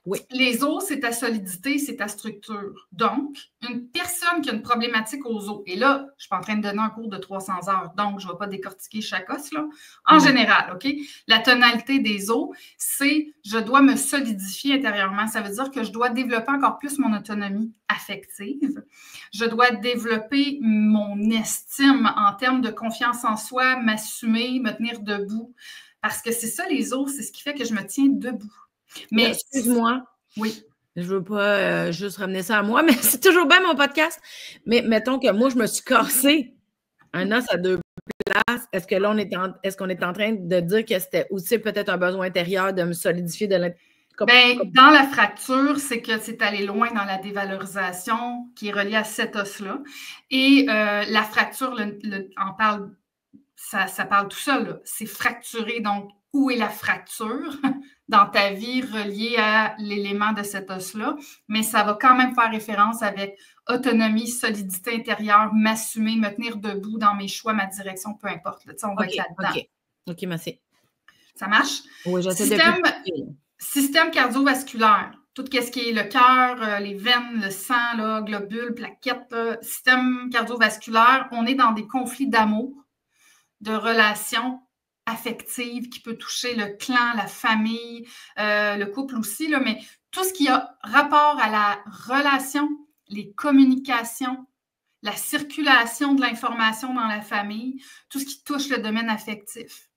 Oui. Les os, c'est ta solidité, c'est ta structure. Donc, une personne qui a une problématique aux os, et là, je ne suis pas en train de donner un cours de 300 heures, donc je ne vais pas décortiquer chaque os, là. En général, OK? La tonalité des os, c'est je dois me solidifier intérieurement. Ça veut dire que je dois développer encore plus mon autonomie affective. Je dois développer mon estime en termes de confiance en soi, m'assumer, me tenir debout. Parce que c'est ça, les os, c'est ce qui fait que je me tiens debout. Mais excuse-moi. Oui. Je ne veux pas juste ramener ça à moi, mais c'est toujours bien mon podcast. Mais mettons que moi, je me suis cassée un os à 2 places. Est-ce que là, est-ce qu'on est en train de dire que c'était aussi peut-être un besoin intérieur de me solidifier de l'intérieur? Dans la fracture, c'est que c'est allé loin dans la dévalorisation qui est reliée à cet os-là. Et la fracture, en parle, ça parle tout seul. C'est fracturé. Donc, où est la fracture dans ta vie reliée à l'élément de cet os-là? Mais ça va quand même faire référence avec autonomie, solidité intérieure, m'assumer, me tenir debout dans mes choix, ma direction, peu importe. Là, on va être là-dedans. OK, merci. Ça marche? Oui, j'essaie Système cardiovasculaire. Tout ce qui est le cœur, les veines, le sang, là, globules, plaquettes, système cardiovasculaire, on est dans des conflits d'amour, de relations affectives qui peut toucher le clan, la famille, le couple aussi, là, mais tout ce qui a rapport à la relation, les communications, la circulation de l'information dans la famille, tout ce qui touche le domaine affectif.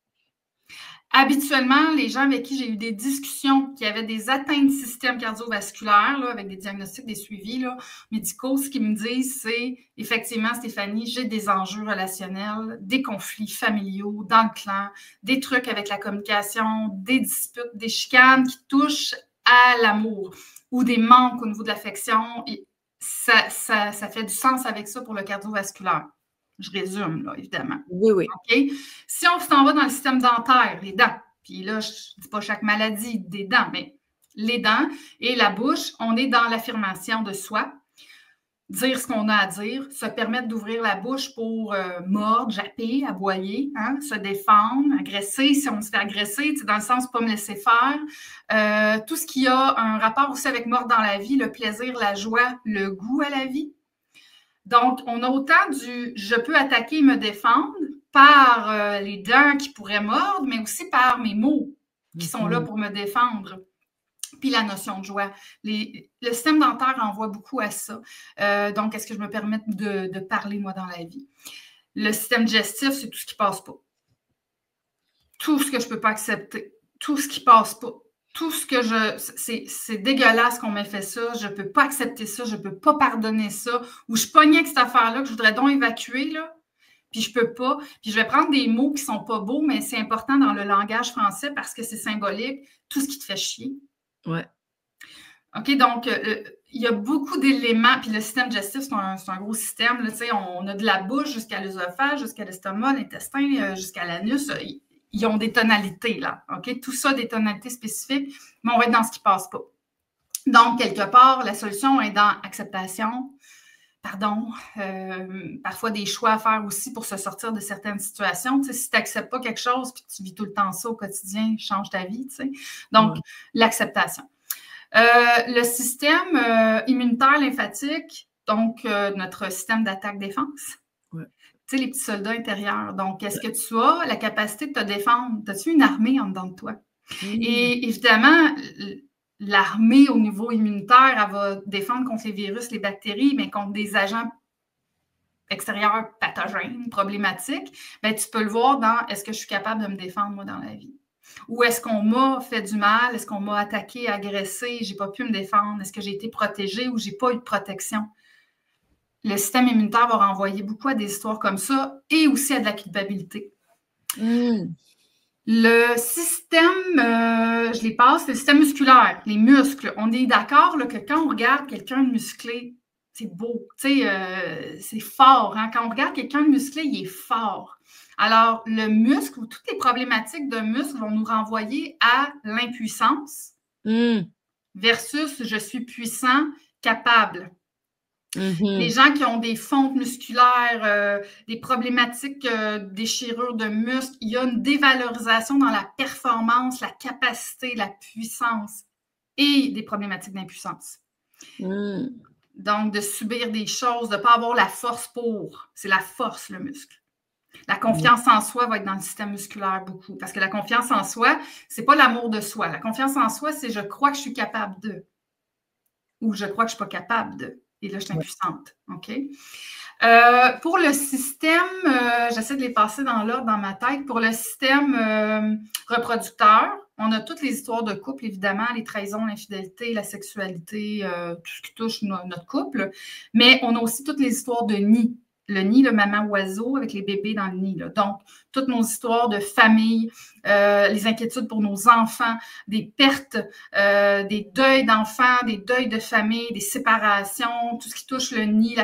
Habituellement, les gens avec qui j'ai eu des discussions qui avaient des atteintes du système cardiovasculaire, là, avec des diagnostics, des suivis là, médicaux, ce qu'ils me disent, c'est effectivement, Stéphanie, j'ai des enjeux relationnels, des conflits familiaux dans le clan, des trucs avec la communication, des disputes, des chicanes qui touchent à l'amour ou des manques au niveau de l'affection. Et ça fait du sens avec ça pour le cardiovasculaire. Je résume, là, évidemment. Oui. OK? Si on s'en va dans le système dentaire, les dents, puis là, je ne dis pas chaque maladie des dents, mais les dents et la bouche, on est dans l'affirmation de soi, dire ce qu'on a à dire, se permettre d'ouvrir la bouche pour mordre, japper, aboyer, hein, se défendre, agresser, si on se fait agresser, dans le sens de ne pas me laisser faire. Tout ce qui a un rapport aussi avec mordre dans la vie, le plaisir, la joie, le goût à la vie. Donc, on a autant du « je peux attaquer et me défendre » par les dents qui pourraient mordre, mais aussi par mes mots qui sont là pour me défendre. Puis la notion de joie. Le système dentaire envoie beaucoup à ça. Donc, est-ce que je me permets de parler, moi, dans la vie? Le système digestif, c'est tout ce qui ne passe pas. Tout ce que je ne peux pas accepter. Tout ce qui ne passe pas. Tout ce que c'est dégueulasse qu'on m'ait fait ça, je ne peux pas accepter ça, je ne peux pas pardonner ça, ou je pognais avec cette affaire-là que je voudrais donc évacuer, là, puis je ne peux pas. Puis je vais prendre des mots qui ne sont pas beaux, mais c'est important dans le langage français parce que c'est symbolique, tout ce qui te fait chier. Ouais. OK, donc, il y a beaucoup d'éléments, puis le système digestif, c'est un gros système, là, on a de la bouche jusqu'à l'œsophage, jusqu'à l'estomac, l'intestin, jusqu'à l'anus. Ils ont des tonalités, là, OK? Tout ça, des tonalités spécifiques, mais on va être dans ce qui ne passe pas. Donc, quelque part, la solution est dans acceptation, parfois des choix à faire aussi pour se sortir de certaines situations. Tu sais, si tu n'acceptes pas quelque chose puis que tu vis tout le temps ça au quotidien, change ta vie. Tu sais. Donc, l'acceptation. Le système immunitaire lymphatique, donc notre système d'attaque-défense. Ouais. Tu sais, les petits soldats intérieurs. Donc, est-ce que tu as la capacité de te défendre? As-tu une armée en dedans de toi? Et évidemment, l'armée au niveau immunitaire, elle va défendre contre les virus, les bactéries, mais contre des agents extérieurs pathogènes, problématiques, bien, tu peux le voir dans est-ce que je suis capable de me défendre, moi, dans la vie? Ou est-ce qu'on m'a fait du mal? Est-ce qu'on m'a attaqué, agressé? Je n'ai pas pu me défendre? Est-ce que j'ai été protégée ou je n'ai pas eu de protection? Le système immunitaire va renvoyer beaucoup à des histoires comme ça et aussi à de la culpabilité. Le système, je les passe, le système musculaire, les muscles. On est d'accord là, que quand on regarde quelqu'un de musclé, c'est beau, tu sais, c'est fort. Hein? Quand on regarde quelqu'un de musclé, il est fort. Alors, le muscle ou toutes les problématiques de muscle vont nous renvoyer à l'impuissance versus je suis puissant, capable. Les gens qui ont des fontes musculaires, des problématiques, déchirures de muscles, il y a une dévalorisation dans la performance, la capacité, la puissance et des problématiques d'impuissance. Donc, de subir des choses, de ne pas avoir la force pour. C'est la force, le muscle. La confiance en soi va être dans le système musculaire beaucoup. Parce que la confiance en soi, ce n'est pas l'amour de soi. La confiance en soi, c'est je crois que je suis capable de. Ou je crois que je ne suis pas capable de. Et là, je suis impuissante. OK? Pour le système, j'essaie de les passer dans l'ordre dans ma tête. Pour le système reproducteur, on a toutes les histoires de couple, évidemment, les trahisons, l'infidélité, la sexualité, tout ce qui touche notre couple. Mais on a aussi toutes les histoires de nid. Le nid, le maman oiseau avec les bébés dans le nid. Là. Donc, toutes nos histoires de famille, les inquiétudes pour nos enfants, des pertes, des deuils d'enfants, des deuils de famille, des séparations, tout ce qui touche le nid,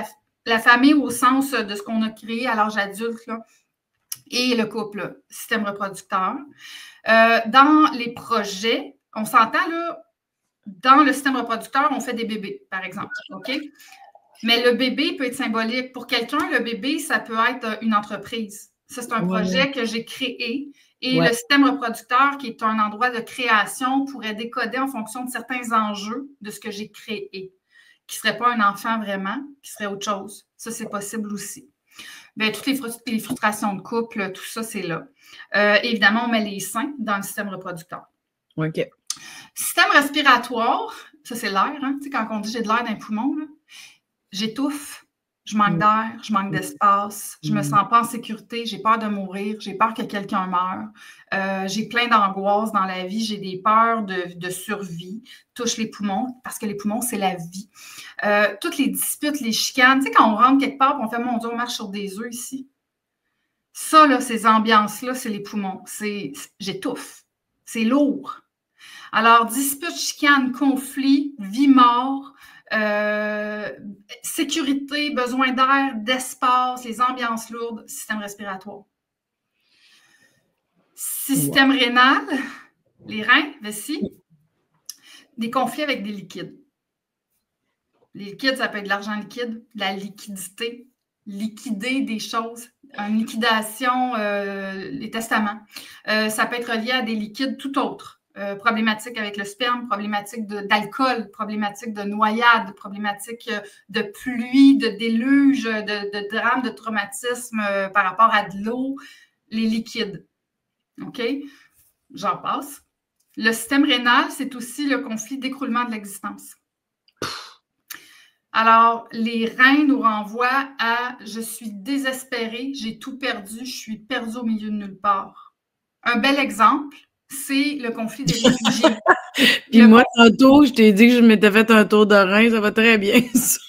la famille au sens de ce qu'on a créé à l'âge adulte, là, et le couple, là, système reproducteur. Dans les projets, on s'entend là, dans le système reproducteur, on fait des bébés, par exemple. OK? Mais le bébé peut être symbolique. Pour quelqu'un, le bébé, ça peut être une entreprise. Ça, c'est un projet que j'ai créé. Et le système reproducteur, qui est un endroit de création, pourrait décoder en fonction de certains enjeux de ce que j'ai créé. Qui ne serait pas un enfant vraiment, qui serait autre chose. Ça, c'est possible aussi. Bien, toutes les frustrations de couple, tout ça, c'est là. Évidemment, on met les seins dans le système reproducteur. OK. Système respiratoire, ça, c'est l'air. Hein? Tu sais, quand on dit j'ai de l'air dans les poumons, là, j'étouffe, je manque d'air, je manque d'espace, je me sens pas en sécurité, j'ai peur de mourir, j'ai peur que quelqu'un meure, j'ai plein d'angoisses dans la vie, j'ai des peurs de survie, touche les poumons, parce que les poumons, c'est la vie. Toutes les disputes, les chicanes, tu sais, quand on rentre quelque part, on fait « Mon Dieu, on marche sur des œufs ici ». Ça, là, ces ambiances-là, c'est les poumons. J'étouffe. C'est lourd. Alors, disputes, chicanes, conflits, vie-mort, sécurité, besoin d'air, d'espace, les ambiances lourdes, système respiratoire. Système rénal, les reins, vessie, des conflits avec des liquides. Les liquides, ça peut être de l'argent liquide, de la liquidité, liquider des choses, une liquidation, les testaments. Ça peut être relié à des liquides tout autres. Problématique avec le sperme, problématique d'alcool, problématique de noyade, problématique de pluie, de déluge, de drame, de traumatisme par rapport à de l'eau, les liquides. OK? J'en passe. Le système rénal, c'est aussi le conflit d'écroulement de l'existence. Alors, les reins nous renvoient à « je suis désespérée, j'ai tout perdu, je suis perdue au milieu de nulle part ». Un bel exemple, c'est le conflit des réfugiés. Puis moi, tantôt, je t'ai dit que je m'étais fait un tour de rein, ça va très bien, ça.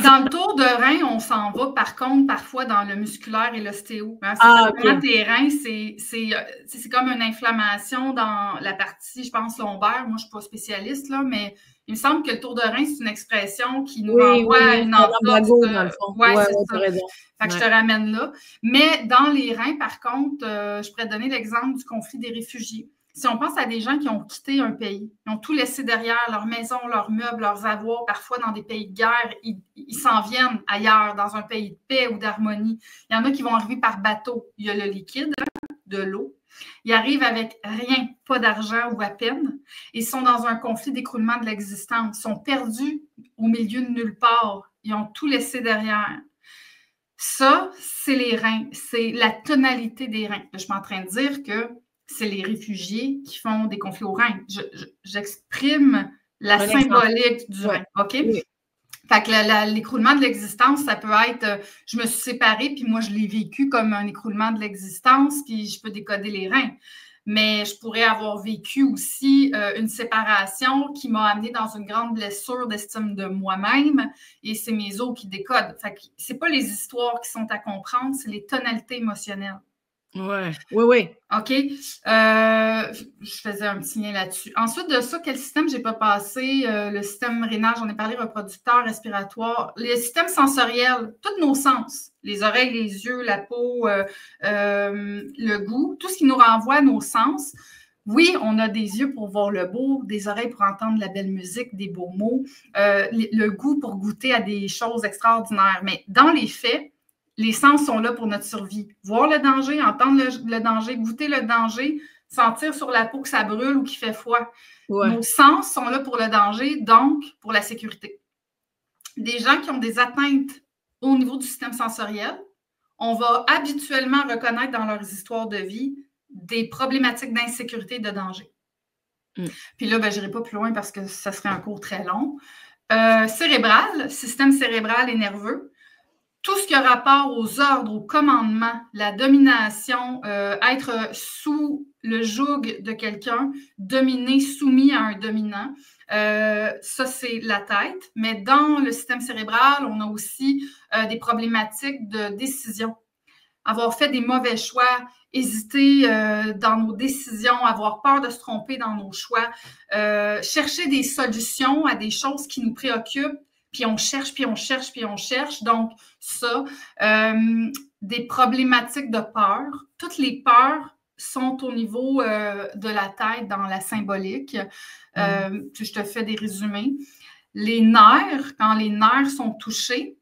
Dans le tour de rein, on s'en va, par contre, parfois dans le musculaire et l'ostéo. Hein? Okay. Tes reins, c'est comme une inflammation dans la partie, je pense, lombaire. Moi, je ne suis pas spécialiste, là, mais il me semble que le tour de rein, c'est une expression qui nous renvoie à une entorse. Oui, c'est ça. Fait que je te ramène là. Mais dans les reins, par contre, je pourrais donner l'exemple du conflit des réfugiés. Si on pense à des gens qui ont quitté un pays, ils ont tout laissé derrière, leur maison, leurs meubles, leurs avoirs, parfois dans des pays de guerre, ils s'en viennent ailleurs, dans un pays de paix ou d'harmonie. Il y en a qui vont arriver par bateau. Il y a le liquide, de l'eau. Ils arrivent avec rien, pas d'argent ou à peine, et sont dans un conflit d'écroulement de l'existence, sont perdus au milieu de nulle part. Ils ont tout laissé derrière. Ça, c'est les reins, c'est la tonalité des reins. Je suis en train de dire que c'est les réfugiés qui font des conflits aux reins. J'exprime la symbolique du rein, OK? Oui. Fait que l'écroulement de l'existence, ça peut être je me suis séparée, puis moi, je l'ai vécu comme un écroulement de l'existence, puis je peux décoder les reins. Mais je pourrais avoir vécu aussi une séparation qui m'a amenée dans une grande blessure d'estime de moi-même, et c'est mes os qui décodent. Fait que c'est pas les histoires qui sont à comprendre, c'est les tonalités émotionnelles. Oui. OK. Je faisais un petit lien là-dessus. Ensuite de ça, quel système j'ai pas passé? Le système rénal, j'en ai parlé, reproducteur, respiratoire. Les systèmes sensoriels, tous nos sens, les oreilles, les yeux, la peau, le goût, tout ce qui nous renvoie à nos sens. Oui, on a des yeux pour voir le beau, des oreilles pour entendre la belle musique, des beaux mots, le goût pour goûter à des choses extraordinaires. Mais dans les faits, les sens sont là pour notre survie. Voir le danger, entendre le danger, goûter le danger, sentir sur la peau que ça brûle ou qu'il fait froid. Ouais. Nos sens sont là pour le danger, donc pour la sécurité. Des gens qui ont des atteintes au niveau du système sensoriel, on va habituellement reconnaître dans leurs histoires de vie des problématiques d'insécurité et de danger. Puis là, je n'irai pas plus loin parce que ça serait un cours très long. Cérébral, système cérébral et nerveux. Tout ce qui a rapport aux ordres, au commandement, la domination, être sous le joug de quelqu'un, dominer, soumis à un dominant, ça, c'est la tête. Mais dans le système cérébral, on a aussi des problématiques de décision. Avoir fait des mauvais choix, hésiter dans nos décisions, avoir peur de se tromper dans nos choix, chercher des solutions à des choses qui nous préoccupent, puis on cherche, puis on cherche, puis on cherche. Donc, ça, des problématiques de peur. Toutes les peurs sont au niveau de la tête dans la symbolique. Je te fais des résumés. Les nerfs, quand les nerfs sont touchés,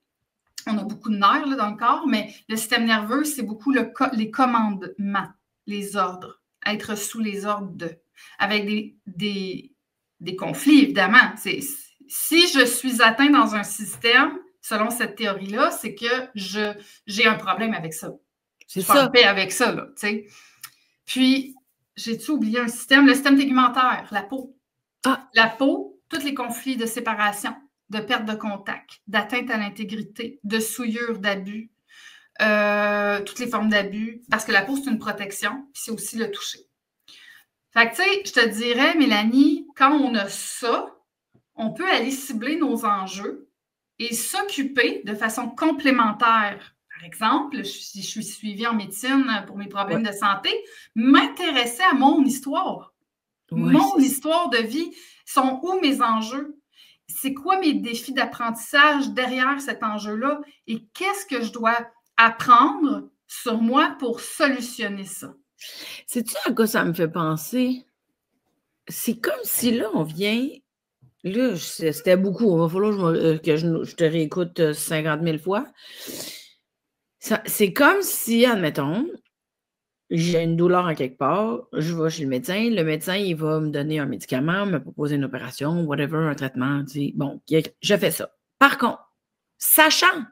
on a beaucoup de nerfs là, dans le corps, mais le système nerveux, c'est beaucoup les commandements, les ordres, être sous les ordres de, avec des conflits, évidemment. Si je suis atteint dans un système, selon cette théorie-là, c'est que j'ai un problème avec ça. C'est ça. En paix avec ça, là, tu sais. Puis, j'ai-tu oublié un système? Le système tegumentaire, la peau. La peau, tous les conflits de séparation, de perte de contact, d'atteinte à l'intégrité, de souillure, d'abus, toutes les formes d'abus, parce que la peau, c'est une protection, puis c'est aussi le toucher. Fait que, tu sais, je te dirais, Mélanie, quand on a ça, on peut aller cibler nos enjeux et s'occuper de façon complémentaire. Par exemple, si je suis suivie en médecine pour mes problèmes de santé, m'intéresser à mon histoire. Mon histoire de vie, sont où mes enjeux? C'est quoi mes défis d'apprentissage derrière cet enjeu-là? Et qu'est-ce que je dois apprendre sur moi pour solutionner ça? Sais-tu à quoi ça me fait penser? C'est comme si là, on vient... Là, c'était beaucoup. Il va falloir que je te réécoute 50 000 fois. C'est comme si, admettons, j'ai une douleur en quelque part, je vais chez le médecin, il va me donner un médicament, me proposer une opération, whatever, un traitement, tu sais. Bon, je fais ça. Par contre, sachant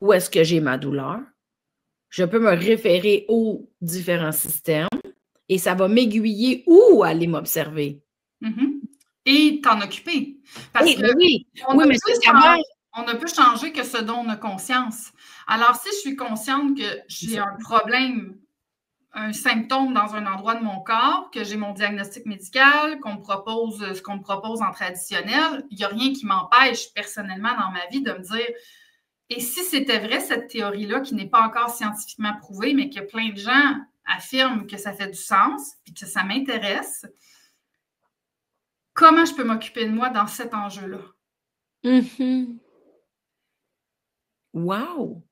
où est-ce que j'ai ma douleur, je peux me référer aux différents systèmes et ça va m'aiguiller où aller m'observer. Et t'en occuper. Parce que on ne peut changer que ce dont on a conscience. Alors, si je suis consciente que j'ai un problème, un symptôme dans un endroit de mon corps, que j'ai mon diagnostic médical, qu'on me propose ce qu'on me propose en traditionnel, il n'y a rien qui m'empêche personnellement dans ma vie de me dire et si c'était vrai, cette théorie-là, qui n'est pas encore scientifiquement prouvée, mais que plein de gens affirment que ça fait du sens et que ça m'intéresse, comment je peux m'occuper de moi dans cet enjeu-là? Wow!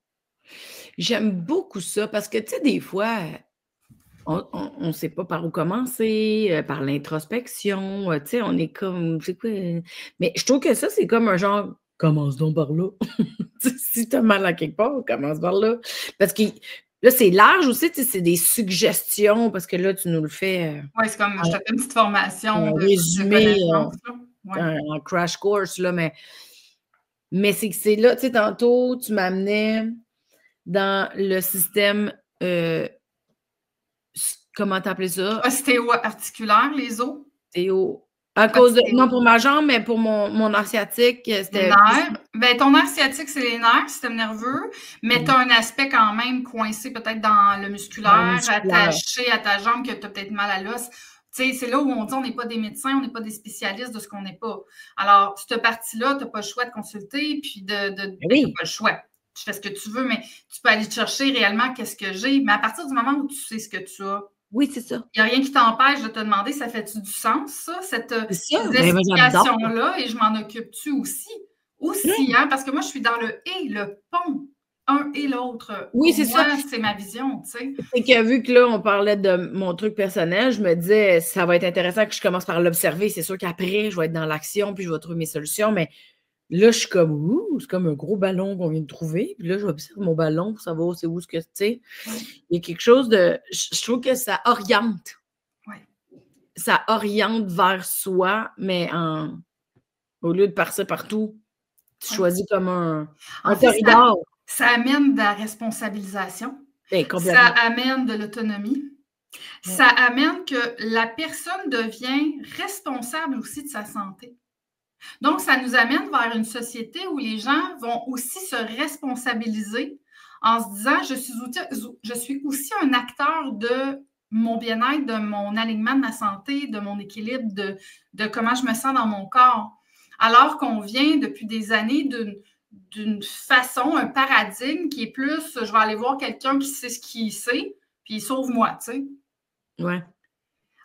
J'aime beaucoup ça parce que, tu sais, des fois, on sait pas par où commencer, par l'introspection, tu sais, on est comme, c'est quoi? Mais je trouve que ça, c'est comme un genre, commence donc par là. Si tu as mal à quelque part, commence par là. Parce que là, c'est large aussi, tu sais, c'est des suggestions, parce que là, tu nous le fais Oui, c'est comme, je te fais une petite formation de résumé, connaissances, là. Ouais. en crash course, là, mais c'est là, tu sais, tantôt, tu m'amenais dans le système, comment t'appelais ça? Ostéo-articulaire, les os. À cause de, non, pour ma jambe, mais pour mon asiatique, c'était. Les nerfs. Ben, ton nerf sciatique, c'est les nerfs, système nerveux, mais tu as un aspect quand même coincé peut-être dans le musculaire, attaché à ta jambe, que tu as peut-être mal à l'os. Tu sais, c'est là où on dit on n'est pas des médecins, on n'est pas des spécialistes de ce qu'on n'est pas. Alors, cette partie-là, tu n'as pas le choix de consulter, puis tu n'as pas le choix. Tu fais ce que tu veux, mais tu peux aller chercher réellement qu'est-ce que j'ai. Mais à partir du moment où tu sais ce que tu as, oui, c'est ça. il n'y a rien qui t'empêche de te demander, ça fait-tu du sens, ça, cette explication-là, et je m'en occupe-tu aussi? Hein, parce que moi, je suis dans le « et », le pont, un et l'autre. Oui, c'est ça. C'est ma vision, tu sais. C'est que vu que là, on parlait de mon truc personnel, je me disais, ça va être intéressant que je commence par l'observer. C'est sûr qu'après, je vais être dans l'action, puis je vais trouver mes solutions, mais là, je suis comme, ouh, c'est comme un gros ballon qu'on vient de trouver. Puis là, je vais observer mon ballon pour savoir c'est où ce que, tu sais. Il y a quelque chose de, je trouve que ça oriente. Oui. Ça oriente vers soi, mais au lieu de passer partout, tu choisis comme un corridor. Ça amène de la responsabilisation. Ça amène de l'autonomie. Ça amène que la personne devient responsable aussi de sa santé. Donc, ça nous amène vers une société où les gens vont aussi se responsabiliser en se disant, je suis aussi un acteur de mon bien-être, de mon alignement de ma santé, de mon équilibre, de comment je me sens dans mon corps. Alors qu'on vient depuis des années d'une façon, un paradigme qui est plus, je vais aller voir quelqu'un qui sait ce qu'il sait, puis sauve-moi, tu sais. Ouais.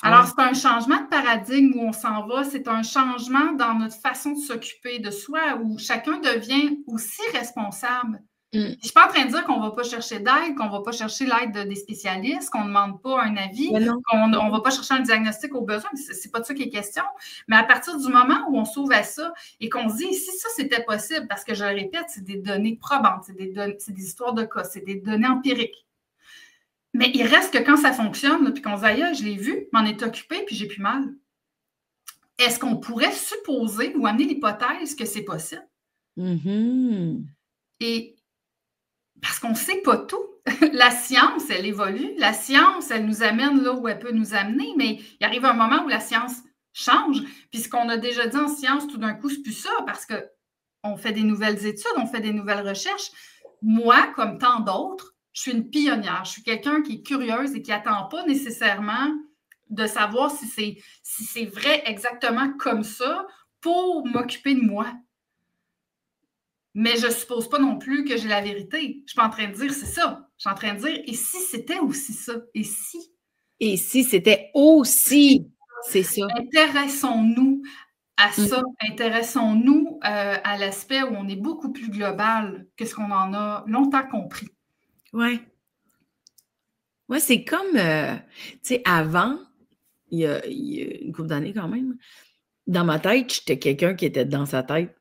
Alors, c'est un changement de paradigme où on s'en va, c'est un changement dans notre façon de s'occuper de soi, où chacun devient aussi responsable. Je ne suis pas en train de dire qu'on ne va pas chercher d'aide, qu'on ne va pas chercher l'aide des spécialistes, qu'on ne demande pas un avis, qu'on ne va pas chercher un diagnostic au besoin. Ce n'est pas de ça qui est question. Mais à partir du moment où on s'ouvre à ça et qu'on se dit, si ça, c'était possible, parce que je le répète, c'est des données probantes, c'est des histoires de cas, c'est des données empiriques. Mais il reste que quand ça fonctionne, puis qu'on se dit, je l'ai vu, m'en est occupé, puis j'ai plus mal. Est-ce qu'on pourrait supposer ou amener l'hypothèse que c'est possible? Et parce qu'on ne sait pas tout. La science, elle évolue. La science, elle nous amène là où elle peut nous amener, mais il arrive un moment où la science change. Puis ce qu'on a déjà dit en science, tout d'un coup, c'est plus ça, parce qu'on fait des nouvelles études, on fait des nouvelles recherches. Moi, comme tant d'autres, je suis une pionnière. Je suis quelqu'un qui est curieuse et qui n'attend pas nécessairement de savoir si c'est vrai exactement comme ça pour m'occuper de moi. Mais je ne suppose pas non plus que j'ai la vérité. Je ne suis pas en train de dire c'est ça. Je suis en train de dire et si c'était aussi ça? Et si? Et si c'était aussi, c'est ça. Intéressons-nous à ça. Intéressons-nous à l'aspect où on est beaucoup plus global que ce qu'on en a longtemps compris. Oui. Oui, c'est comme, tu sais, avant, il y a une couple d'années quand même, dans ma tête, j'étais quelqu'un qui était dans sa tête.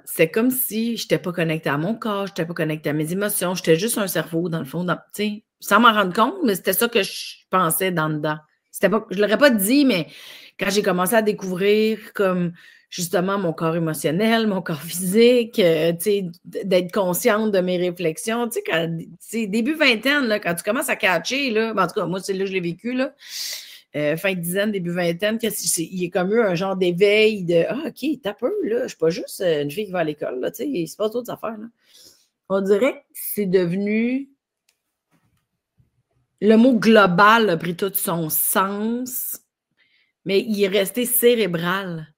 C'est comme si je n'étais pas connectée à mon corps, je n'étais pas connectée à mes émotions, j'étais juste un cerveau, dans le fond, sans m'en rendre compte, mais c'était ça que je pensais dans dedans. Je ne l'aurais pas dit, mais quand j'ai commencé à découvrir comme justement mon corps émotionnel, mon corps physique, d'être consciente de mes réflexions, début vingtaine, là, quand tu commences à catcher, là, en tout cas, moi, c'est là que je l'ai vécu, là, fin de dizaine, début vingtaine, il est comme eu un genre d'éveil de « Ah, OK, t'as peu, là, je suis pas juste une fille qui va à l'école, là, il se passe d'autres affaires, là. » On dirait que c'est devenu... Le mot « global » a pris tout son sens, mais il est resté cérébral.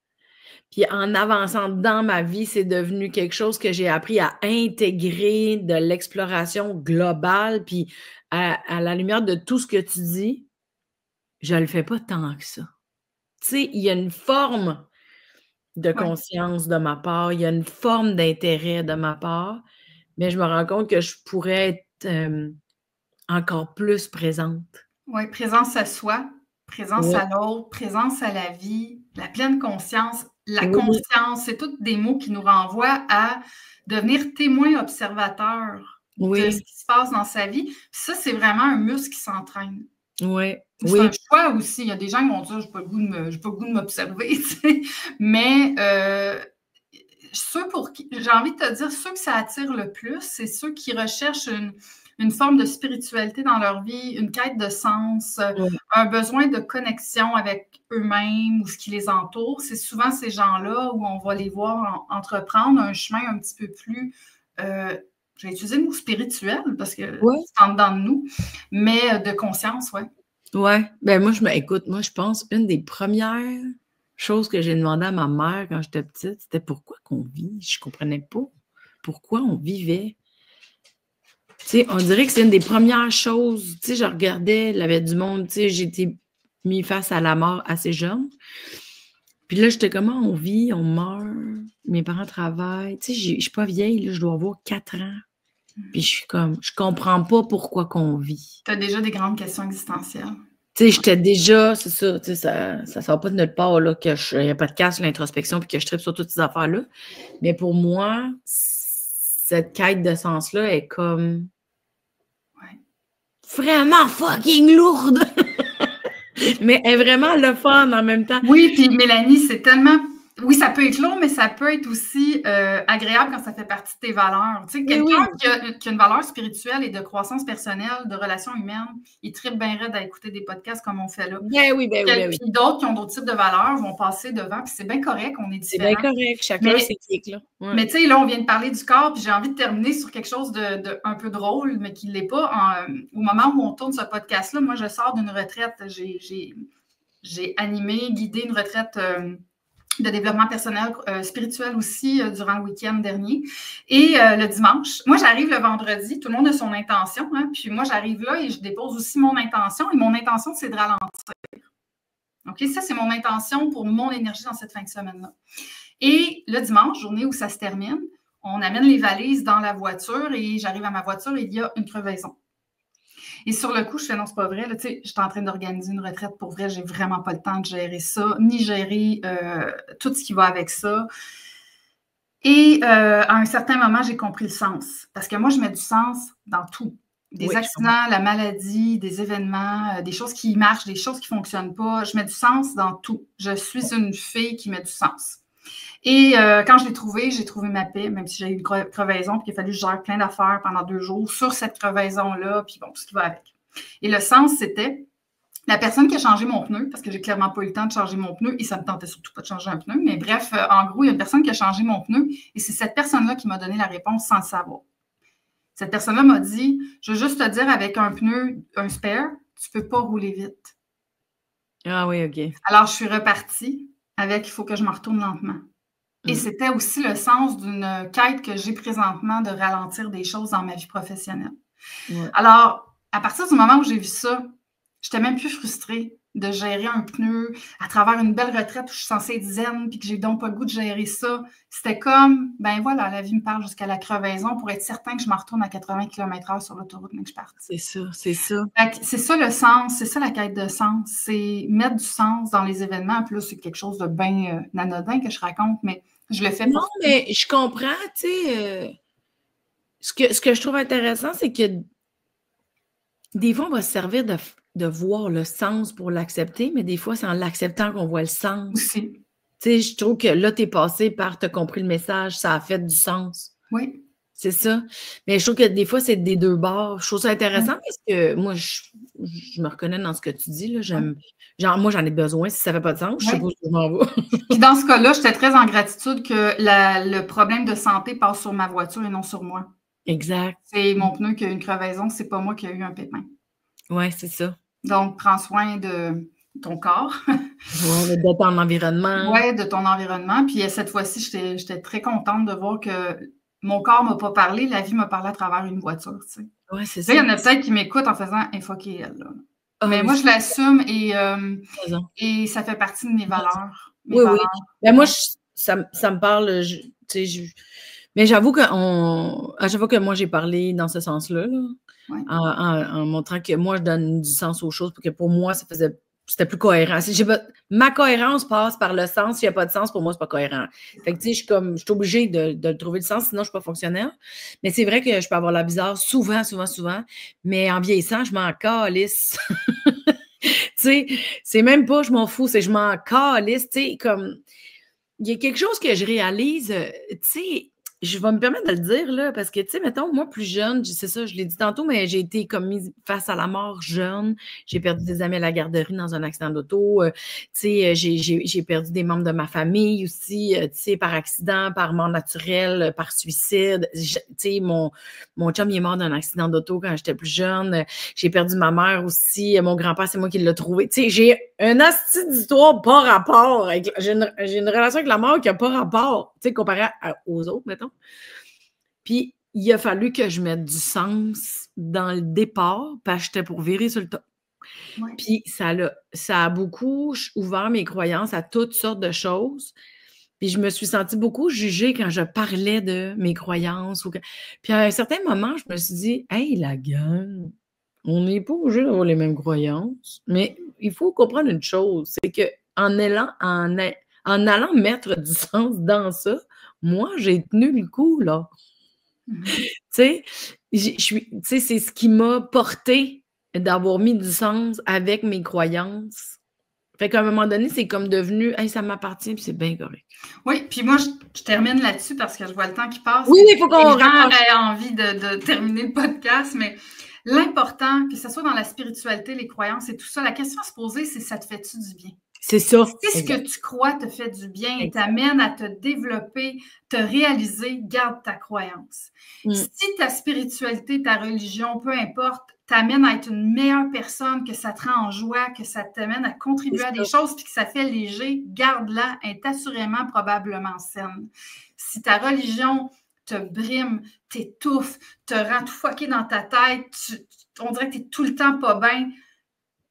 Puis en avançant dans ma vie, c'est devenu quelque chose que j'ai appris à intégrer de l'exploration globale, puis à la lumière de tout ce que tu dis, je ne le fais pas tant que ça. Tu sais, il y a une forme de conscience de ma part, il y a une forme d'intérêt de ma part, mais je me rends compte que je pourrais être encore plus présente. Oui, présence à soi, présence à l'autre, présence à la vie, la pleine conscience, la conscience, c'est tous des mots qui nous renvoient à devenir témoin observateur de ce qui se passe dans sa vie. Puis ça, c'est vraiment un muscle qui s'entraîne. Oui. C'est un choix aussi. Il y a des gens qui vont dire, je n'ai pas le goût de m'observer, mais ceux pour qui, j'ai envie de te dire, ceux que ça attire le plus, c'est ceux qui recherchent une forme de spiritualité dans leur vie, une quête de sens, un besoin de connexion avec eux-mêmes ou ce qui les entoure. C'est souvent ces gens-là où on va les voir entreprendre un chemin un petit peu plus, je vais utiliser le mot spirituel parce que c'est en dedans de nous, mais de conscience, oui. Oui. Ben moi, écoute, moi, je pense une des premières choses que j'ai demandé à ma mère quand j'étais petite, c'était pourquoi qu'on vit. Je ne comprenais pas pourquoi on vivait. Tu sais, on dirait que c'est une des premières choses. Tu sais, je regardais, il y avait du monde, tu sais, j'ai été mis face à la mort assez jeune. Puis là, j'étais comment on vit, on meurt, mes parents travaillent. Tu sais, je ne suis pas vieille, là, je dois avoir 4 ans. Puis je suis comme, je comprends pas pourquoi qu'on vit. Tu as déjà des grandes questions existentielles. Tu sais, j'étais déjà, c'est ça, tu sais, ça sort pas de nulle part, là, qu'il n'y a pas de casse sur l'introspection puis que je tripe sur toutes ces affaires-là. Mais pour moi, cette quête de sens-là est comme vraiment fucking lourde. Mais elle est vraiment le fun en même temps. Oui, puis Mélanie, c'est tellement... Oui, ça peut être lourd, mais ça peut être aussi agréable quand ça fait partie de tes valeurs. Tu sais, quelqu'un qui a une valeur spirituelle et de croissance personnelle, de relations humaines, il tripe bien raide à écouter des podcasts comme on fait là. Ben oui. Puis d'autres qui ont d'autres types de valeurs vont passer devant, puis c'est bien correct, on est différents. C'est bien correct, chacun ses clics-là. Ouais. Mais tu sais, là, on vien de parler du corps, puis j'ai envie de terminer sur quelque chose de un peu drôle, mais qui ne l'est pas. Au moment où on tourne ce podcast-là, moi, je sors d'une retraite. J'ai animé, guidé une retraite... de développement personnel, spirituel aussi, durant le week-end dernier. Et le dimanche, moi, j'arrive le vendredi, tout le monde a son intention, hein, puis moi, j'arrive là et je dépose aussi mon intention, et mon intention, c'est de ralentir. OK? Ça, c'est mon intention pour mon énergie dans cette fin de semaine-là. Et le dimanche, journée où ça se termine, on amène les valises dans la voiture et j'arrive à ma voiture et il y a une crevaison. Et sur le coup, je fais non, c'est pas vrai. Tu sais, j'étais en train d'organiser une retraite pour vrai. J'ai vraiment pas le temps de gérer ça, ni gérer tout ce qui va avec ça. Et à un certain moment, j'ai compris le sens. Parce que moi, je mets du sens dans tout. Des accidents, la maladie, des événements, des choses qui marchent, des choses qui ne fonctionnent pas. Je mets du sens dans tout. Je suis une fille qui met du sens. Et quand je l'ai trouvé, j'ai trouvé ma paix, même si j'ai eu une crevaison, puis il a fallu que je gère plein d'affaires pendant 2 jours sur cette crevaison-là, puis bon, tout ce qui va avec. Et le sens, c'était la personne qui a changé mon pneu, parce que j'ai clairement pas eu le temps de changer mon pneu, et ça me tentait surtout pas de changer un pneu, mais bref, en gros, il y a une personne qui a changé mon pneu, et c'est cette personne-là qui m'a donné la réponse sans le savoir. Cette personne-là m'a dit, je veux juste te dire, avec un pneu, un spare, tu peux pas rouler vite. Ah oui, OK. Alors, je suis repartie avec, il faut que je me retourne lentement. Et c'était aussi le sens d'une quête que j'ai présentement de ralentir des choses dans ma vie professionnelle. Ouais. Alors, à partir du moment où j'ai vu ça, je n'étais même plus frustrée de gérer un pneu à travers une belle retraite où je suis censée être zen puis que j'ai donc pas le goût de gérer ça. C'était comme, ben voilà, la vie me parle jusqu'à la crevaison pour être certain que je me retourne à 80 km/h sur l'autoroute mais que je parte. C'est ça, c'est ça. C'est ça le sens, c'est ça la quête de sens, c'est mettre du sens dans les événements. Puis là, c'est quelque chose de bien anodin que je raconte, mais je le fais pour... Non, mais je comprends, tu sais, ce que je trouve intéressant, c'est que des fois, on va se servir de voir le sens pour l'accepter, mais des fois, c'est en l'acceptant qu'on voit le sens. Aussi. Tu sais, je trouve que là, tu es passé par, tu as compris le message, ça a fait du sens. Oui. C'est ça. Mais je trouve que des fois, c'est des deux bords. Je trouve ça intéressant parce que moi, je me reconnais dans ce que tu dis. Là. Genre, moi, j'en ai besoin. Si ça ne fait pas de sens, je sais pas où je m'en vais. Puis dans ce cas-là, j'étais très en gratitude que le problème de santé passe sur ma voiture et non sur moi. Exact. C'est mon pneu qui a eu une crevaison, c'est pas moi qui ai eu un pépin. Oui, c'est ça. Donc, prends soin de ton corps. Ouais, de ton environnement. Oui, de ton environnement. Puis cette fois-ci, j'étais très contente de voir que mon corps ne m'a pas parlé, la vie m'a parlé à travers une voiture. Tu sais. Oui, c'est ça. Il y en a peut-être qui m'écoutent en faisant « infoquer elle ». Mais moi, je l'assume et ça fait partie de mes valeurs. Oui. Ben moi, ça me parle, tu sais, Mais j'avoue que à chaque fois que moi j'ai parlé dans ce sens-là, là, Ouais. en montrant que moi je donne du sens aux choses, parce que pour moi c'était plus cohérent. Ma cohérence passe par le sens. S'il n'y a pas de sens, pour moi, c'est pas cohérent. Fait que, tu sais, je suis obligée de trouver le sens, sinon je suis pas fonctionnelle. Mais c'est vrai que je peux avoir la bizarre souvent, souvent, souvent. Mais en vieillissant, je m'en calisse. Tu sais, c'est même pas je m'en fous, c'est je m'en calisse. Tu sais, comme, il y a quelque chose que je réalise, tu sais, je vais me permettre de le dire, là, parce que, tu sais, mettons, moi, plus jeune, c'est ça, je l'ai dit tantôt, mais j'ai été comme mise face à la mort jeune. J'ai perdu des amis à la garderie dans un accident d'auto. Tu sais, j'ai perdu des membres de ma famille aussi, tu sais, par accident, par mort naturelle, par suicide. Tu sais, mon chum, il est mort d'un accident d'auto quand j'étais plus jeune. J'ai perdu ma mère aussi. Mon grand-père, c'est moi qui l'ai trouvé. Tu sais, j'ai un asti d'histoire pas rapport. J'ai une relation avec la mort qui n'a pas rapport, tu sais, comparé aux autres, mettons. Puis, il a fallu que je mette du sens dans le départ parce que j'étais pour virer sur le top. Ouais. Puis, ça a beaucoup ouvert mes croyances à toutes sortes de choses. Puis, je me suis sentie beaucoup jugée quand je parlais de mes croyances. Puis, à un certain moment, je me suis dit, « Hey, la gang, on n'est pas obligé d'avoir les mêmes croyances. Mais il faut comprendre une chose, c'est qu'en allant mettre du sens dans ça, moi, j'ai tenu le coup, là. Tu sais, c'est ce qui m'a porté d'avoir mis du sens avec mes croyances. Fait qu'à un moment donné, c'est comme devenu, hey, ça m'appartient, puis c'est bien correct. Oui, puis moi, je termine là-dessus parce que je vois le temps qui passe. Oui, il faut qu'on ait envie de terminer le podcast, mais l'important, que ce soit dans la spiritualité, les croyances et tout ça, la question à se poser, c'est ça te fait-tu du bien? C'est ça. Si ce que tu crois te fait du bien et t'amène à te développer, te réaliser, garde ta croyance. Si ta spiritualité, ta religion, peu importe, t'amène à être une meilleure personne, que ça te rend en joie, que ça t'amène à contribuer à des choses, puis que ça fait léger, garde-la, elle est assurément probablement saine. Si ta religion te brime, t'étouffe, te rend tout fucké dans ta tête, on dirait que t'es tout le temps pas bien,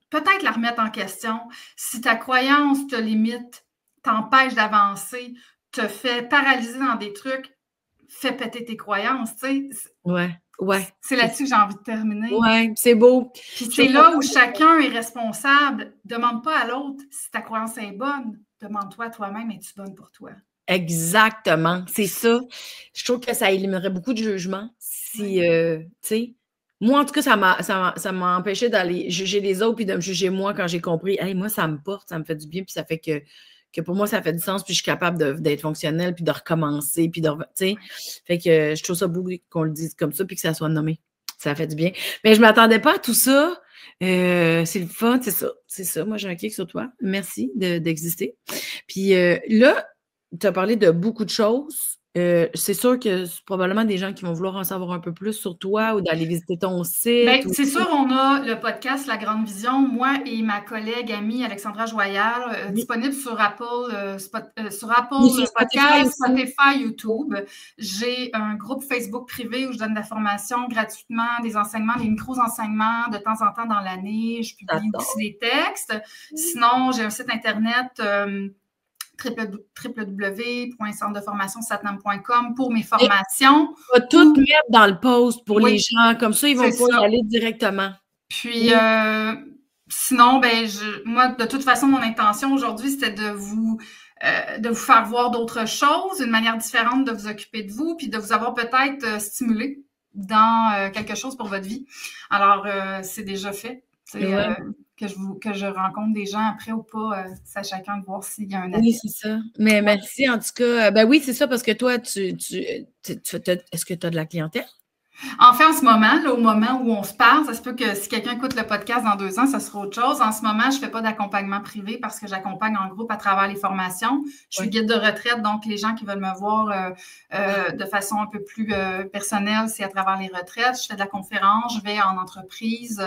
peut-être la remettre en question. Si ta croyance te limite, t'empêche d'avancer, te fait paralyser dans des trucs, fais péter tes croyances, tu sais. Ouais. C'est là-dessus que j'ai envie de terminer. Ouais, c'est beau. Puis c'est là où chacun est responsable. Demande pas à l'autre si ta croyance est bonne. Demande-toi à toi-même, es-tu bonne pour toi? Exactement, c'est ça. Je trouve que ça éliminerait beaucoup de jugement si, tu sais, moi, en tout cas, ça m'a empêché d'aller juger les autres puis de me juger moi quand j'ai compris, hey, moi, ça me porte, ça me fait du bien, puis ça fait que pour moi, ça fait du sens, puis je suis capable d'être fonctionnelle, puis de recommencer, puis tu sais. Fait que je trouve ça beau qu'on le dise comme ça, puis que ça soit nommé. Ça fait du bien. Mais je ne m'attendais pas à tout ça. C'est le fun, c'est ça. Moi, j'ai un kick sur toi. Merci d'exister. Puis là, tu as parlé de beaucoup de choses. C'est sûr que c'est probablement des gens qui vont vouloir en savoir un peu plus sur toi ou d'aller visiter ton site. Bien, c'est sûr, on a le podcast La Grande Vision, moi et ma collègue amie Alexandra Joyal, disponible sur Apple, Podcast, Spotify, YouTube. J'ai un groupe Facebook privé où je donne de la formation gratuitement, des enseignements, des micros-enseignements de temps en temps dans l'année. Je publie aussi des textes. Sinon, j'ai un site Internet www.centredeformationsatnam.com pour mes formations. On va tout mettre dans le post pour les gens, comme ça, ils vont pouvoir y aller directement. Puis, sinon, moi, de toute façon, mon intention aujourd'hui, c'était de vous faire voir d'autres choses, une manière différente de vous occuper de vous, puis de vous avoir peut-être stimulé dans quelque chose pour votre vie. Alors, c'est déjà fait. Que je rencontre des gens après ou pas, c'est à chacun de voir s'il y a un appel. Oui, c'est ça. Mais merci, en tout cas. Ben oui, c'est ça, parce que toi, est-ce que tu as de la clientèle? En fait, en ce moment, là, au moment où on se parle, ça se peut que si quelqu'un écoute le podcast dans 2 ans, ça sera autre chose. En ce moment, je ne fais pas d'accompagnement privé parce que j'accompagne en groupe à travers les formations. Je suis guide de retraite, donc les gens qui veulent me voir de façon un peu plus personnelle, c'est à travers les retraites. Je fais de la conférence, je vais en entreprise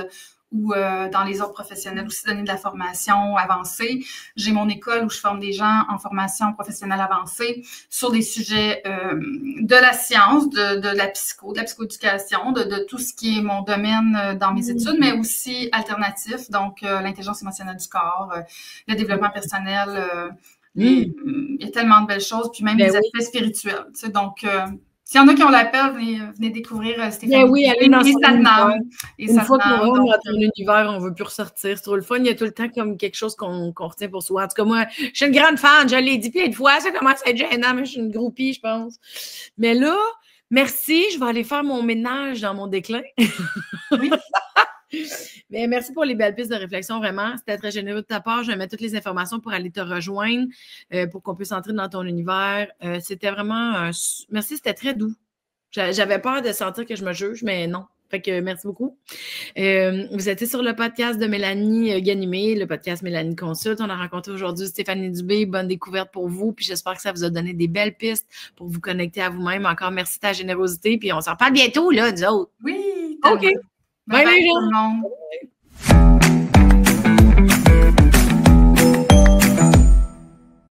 ou dans les autres professionnels aussi donner de la formation avancée. J'ai mon école où je forme des gens en formation professionnelle avancée sur des sujets de la science, de la psychoéducation, de tout ce qui est mon domaine dans mes études, mais aussi alternatif, donc l'intelligence émotionnelle du corps, le développement personnel. Il y a tellement de belles choses, puis même des aspects spirituels. Tu sais, donc, S'il y en a qui ont la peur, venez découvrir Stéphanie. Oui, allez dans son univers. Une fois qu'on rentre dans ton univers, on ne veut plus ressortir. C'est trop le fun. Il y a tout le temps comme quelque chose qu'on retient pour soi. En tout cas, moi, je suis une grande fan. Je l'ai dit plein de fois. Ça commence à être gênant, mais je suis une groupie, je pense. Mais là, merci. Je vais aller faire mon ménage dans mon déclin. Oui. Mais merci pour les belles pistes de réflexion, vraiment. C'était très généreux de ta part. Je vais mettre toutes les informations pour aller te rejoindre, pour qu'on puisse entrer dans ton univers. C'était vraiment... merci, c'était très doux. J'avais peur de sentir que je me juge, mais non. Fait que merci beaucoup. Vous étiez sur le podcast de Mélanie Ganimé, le podcast Mélanie Consulte. On a rencontré aujourd'hui Stéphanie Dubé. Bonne découverte pour vous. Puis j'espère que ça vous a donné des belles pistes pour vous connecter à vous-même. Encore merci de ta générosité. Puis on s'en reparle bientôt, là, nous autres. Oui. OK. Bye bye, tout le monde.